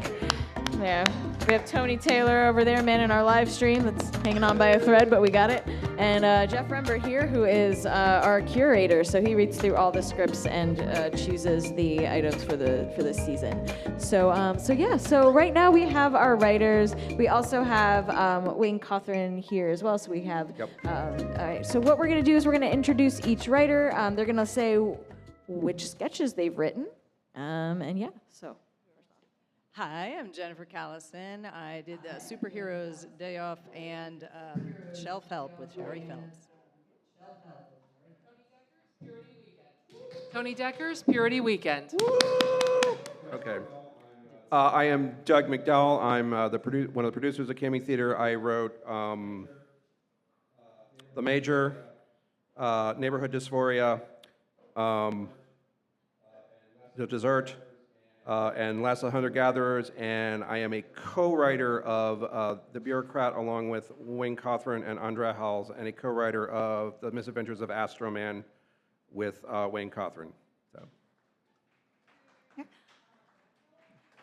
Yeah. We have Tony Taylor over there manning our live stream. That's hanging on by a thread, but we got it. And Jeff Rembert here, who is our curator. So he reads through all the scripts and chooses the items for this season. So so right now we have our writers. We also have Wayne Cothran here as well. So we have. Yep. All right. So what we're gonna do is we're gonna introduce each writer. They're gonna say which sketches they've written, and yeah. So.
Hi, I'm Jennifer Callison. I did Superheroes Day Off and Shelf Help with Sherry Phelps.
Tony Deckers, Purity Weekend.
Okay. I am Doug McDowell. I'm one of the producers at Cammy Theater. I wrote The Major, Neighborhood Dysphoria, The Dessert, and Last of the Hunter-Gatherers, and I am a co-writer of The Bureaucrat along with Wayne Cothran and Andrea Howells, and a co-writer of The Misadventures of Astro Man with Wayne Cothran. So.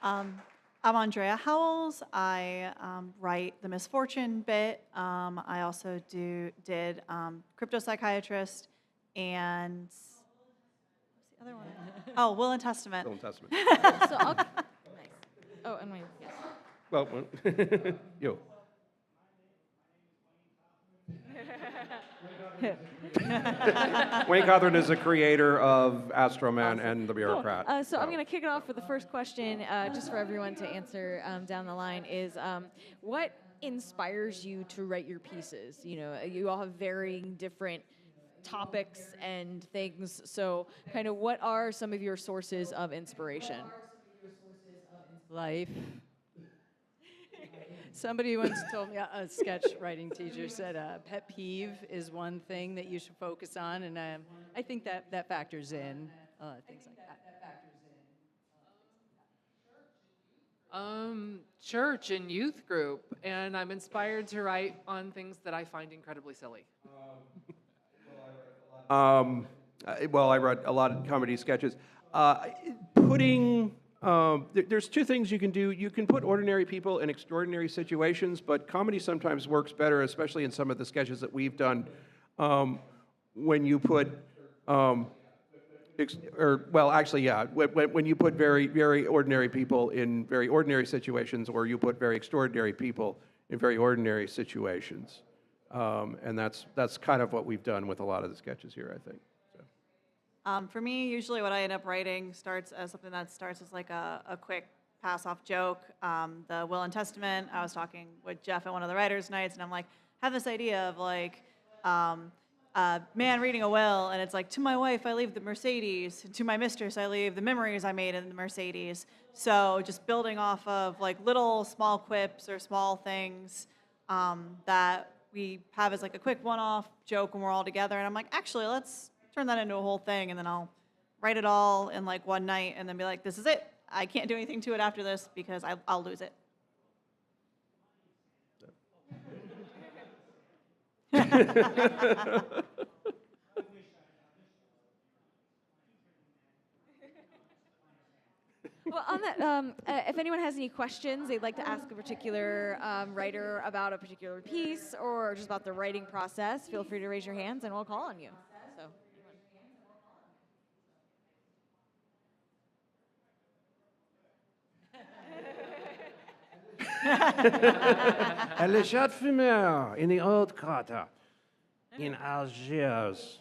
I'm Andrea Howells. I write the Misfortune bit. I also did Crypto Psychiatrist and what's the other one? Oh, Will and Testament.
Will and Testament.
So I'll, nice. Oh, and wait. Yes.
Well, you. Wayne Cothran is the creator of Astro Man and The Bureaucrat.
Cool. So I'm going to kick it off with the first question, just for everyone to answer down the line, is what inspires you to write your pieces? You know, you all have varying different topics and things. So kind of what are some of your sources of inspiration?
Life. Somebody once told me, a sketch writing teacher said, pet peeve is one thing that you should focus on, and I think that factors in things like that.
Church and youth group, and I'm inspired to write on things that I find incredibly silly.
Well, I wrote a lot of comedy sketches. There's two things you can do. You can put ordinary people in extraordinary situations, but comedy sometimes works better, especially in some of the sketches that we've done, when you put, when you put very, very ordinary people in very ordinary situations, or you put very extraordinary people in very ordinary situations. And that's kind of what we've done with a lot of the sketches here, I think.
For me, usually what I end up writing starts as something that starts as like a quick pass-off joke. The Will and Testament, I was talking with Jeff at one of the writers' nights, and I'm like, have this idea of like a man reading a will, and it's like, to my wife, I leave the Mercedes. To my mistress, I leave the memories I made in the Mercedes. So just building off of like little small quips or small things that we have as like a quick one-off joke when we're all together. And I'm like, actually, let's turn that into a whole thing, and then I'll write it all in like one night and then be like, this is it. I can't do anything to it after this because I'll lose it.
Well, on that, if anyone has any questions they'd like to ask a particular writer about a particular piece or just about the writing process, feel free to raise your hands and we'll call on you. So.
Le Chat Fumeur in the Old Quarter in Algiers.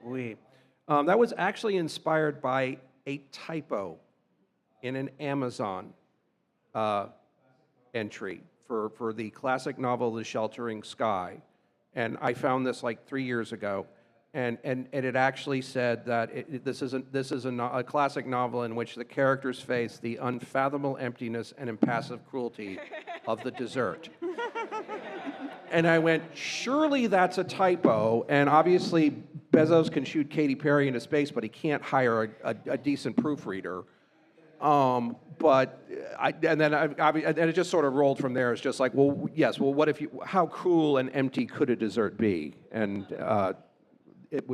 Oui. That was actually inspired by a typo in an Amazon entry for the classic novel The Sheltering Sky. And I found this like 3 years ago. And it actually said that this is a classic novel in which the characters face the unfathomable emptiness and impassive cruelty of the desert. And I went, surely that's a typo, and obviously Bezos can shoot Katy Perry into space, but he can't hire a decent proofreader. And then it just sort of rolled from there. It's just like, well, yes, well, how cruel and empty could a desert be? And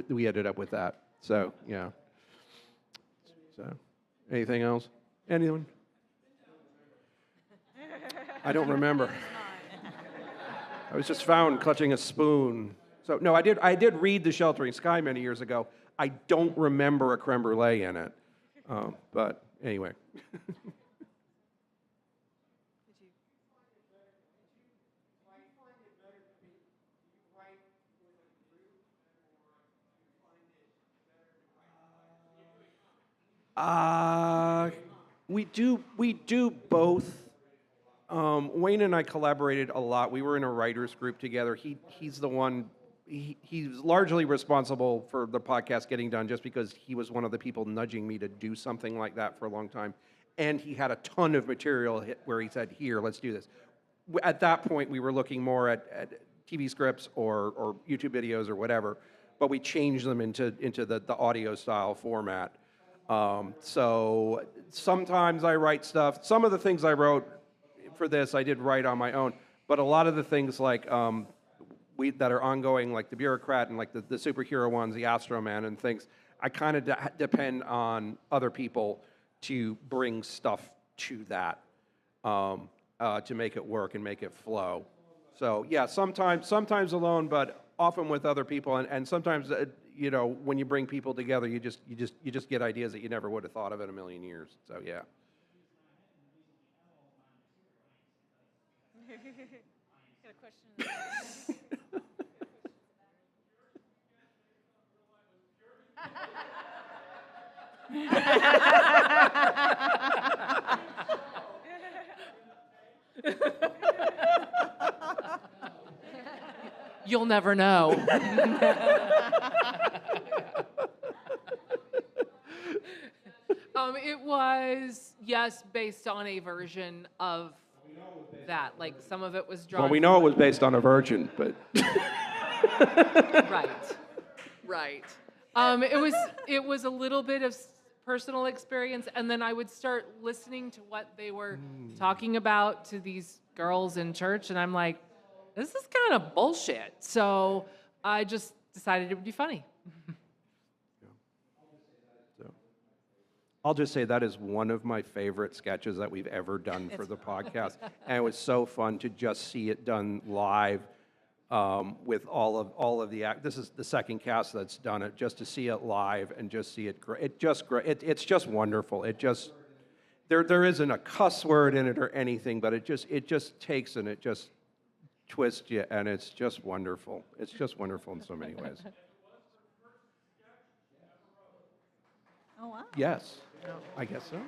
we ended up with that. So, yeah. So, anything else? Anyone? I don't remember. I was just found clutching a spoon. So, no, I did read The Sheltering Sky many years ago. I don't remember a creme brulee in it. But anyway. We do both. Wayne and I collaborated a lot. We were in a writers group together. He's the one. He's largely responsible for the podcast getting done, just because he was one of the people nudging me to do something like that for a long time, and he had a ton of material where he said, "Here, let's do this." At that point, we were looking more at TV scripts or YouTube videos or whatever, but we changed them into the audio style format. So sometimes I write stuff. Some of the things I wrote for this, I did write on my own, but a lot of the things like that are ongoing, like The Bureaucrat and like the superhero ones, the Astro Man and things, I kind of depend on other people to bring stuff to that to make it work and make it flow. So yeah, sometimes alone, but often with other people, and sometimes when you bring people together, you just get ideas that you never would have thought of in a million years. So yeah.
Got a question.
You'll never know. It was, yes, based on a version of that. Like, some of it was drawn.
Well, we know it was based on a virgin, but
Right. It was a little bit of personal experience, and then I would start listening to what they were talking about to these girls in church, and I'm like, this is kind of bullshit. So I just decided it would be funny.
I'll just say that is one of my favorite sketches that we've ever done for the podcast, and it was so fun to just see it done live with all of the act. This is the second cast that's done it. Just to see it live and just see it, it's just wonderful. It just there isn't a cuss word in it or anything, but it just takes and it just twists you, and it's just wonderful. It's just wonderful in so many ways.
Oh wow.
Yes, I guess so.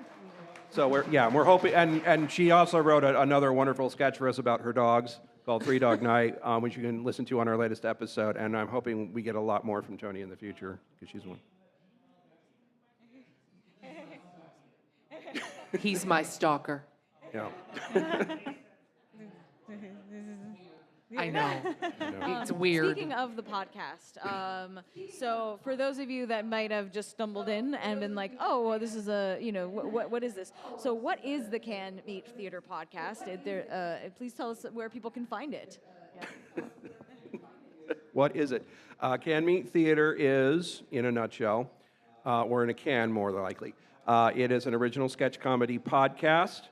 So we're hoping, and she also wrote another wonderful sketch for us about her dogs called Three Dog Night, which you can listen to on our latest episode. And I'm hoping we get a lot more from Tony in the future because she's one.
He's my stalker.
Yeah.
I know. It's weird.
Speaking of the podcast, so for those of you that might have just stumbled in and been like, oh, well, this is what is this? So what is the Can Meet Theater podcast? Please tell us where people can find it. Yeah.
What is it? Can Meet Theater is, in a nutshell, or in a can more likely, it is an original sketch comedy podcast.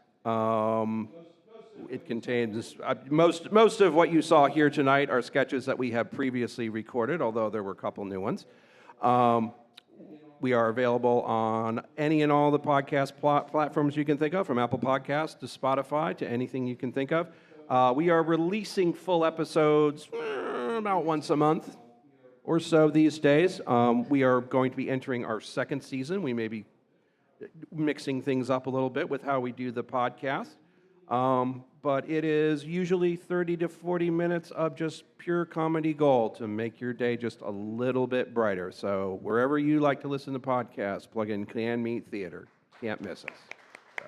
It contains most of what you saw here tonight are sketches that we have previously recorded, although there were a couple new ones. We are available on any and all the podcast platforms you can think of, from Apple Podcasts to Spotify to anything you can think of. We are releasing full episodes about once a month or so these days. We are going to be entering our second season. We may be mixing things up a little bit with how we do the podcast. But it is usually 30 to 40 minutes of just pure comedy gold to make your day just a little bit brighter. So wherever you like to listen to podcasts, plug in Can Meet Theater. Can't miss us. So.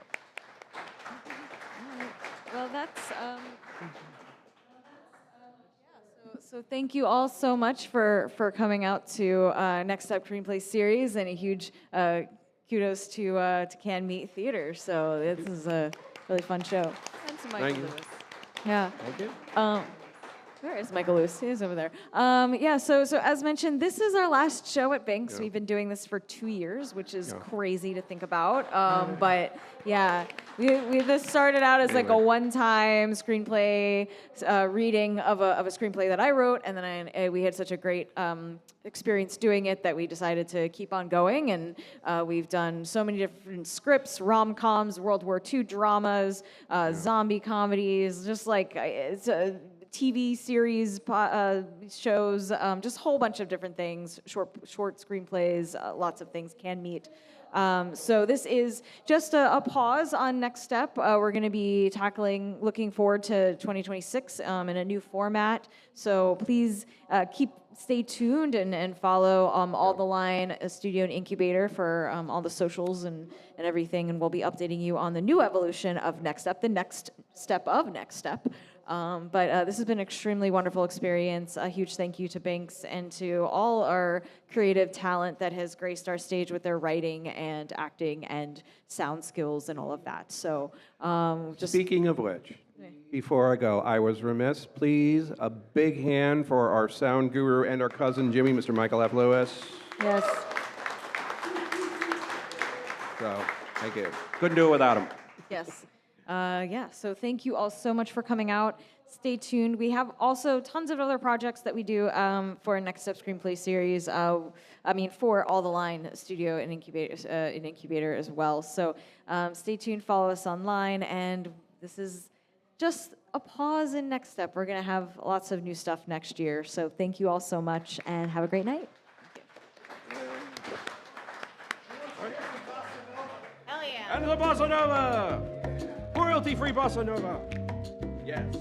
Well, that's so thank you all so much for coming out to Next Step Screenplay series, and a huge kudos to Can Meet Theater. So this is a really fun show.
And to Michael Lewis.
Yeah.
Thank you.
Where is Michael Lewis? He is over there. So as mentioned, this is our last show at Bynx.
Yeah.
We've been doing this for 2 years, which is crazy to think about. But yeah, we this started out as like a one-time screenplay reading of a screenplay that I wrote, and then we had such a great experience doing it that we decided to keep on going. And we've done so many different scripts, rom-coms, World War II dramas, zombie comedies, just like it's a TV series, shows, just a whole bunch of different things, short screenplays, lots of things Can Meet. So this is just a pause on Next Step. We're going to be looking forward to 2026 in a new format. So please stay tuned and follow All the Line Studio and Incubator for all the socials and everything. And we'll be updating you on the new evolution of Next Step, the next step of Next Step. But this has been an extremely wonderful experience. A huge thank you to Bynx and to all our creative talent that has graced our stage with their writing and acting and sound skills and all of that. So just
Speaking of which, before I go, I was remiss. Please, a big hand for our sound guru and our cousin Jimmy, Mr. Michael F. Lewis.
Yes.
So, thank you. Couldn't do it without him.
Yes. So thank you all so much for coming out. Stay tuned. We have also tons of other projects that we do for Next Step Screenplay series. For All the Line Studio and Incubator as well. So stay tuned, follow us online, and this is just a pause in Next Step. We're going to have lots of new stuff next year. So thank you all so much, and have a great night.
And the Bossa Nova! Royalty-free Bossa Nova! Yes.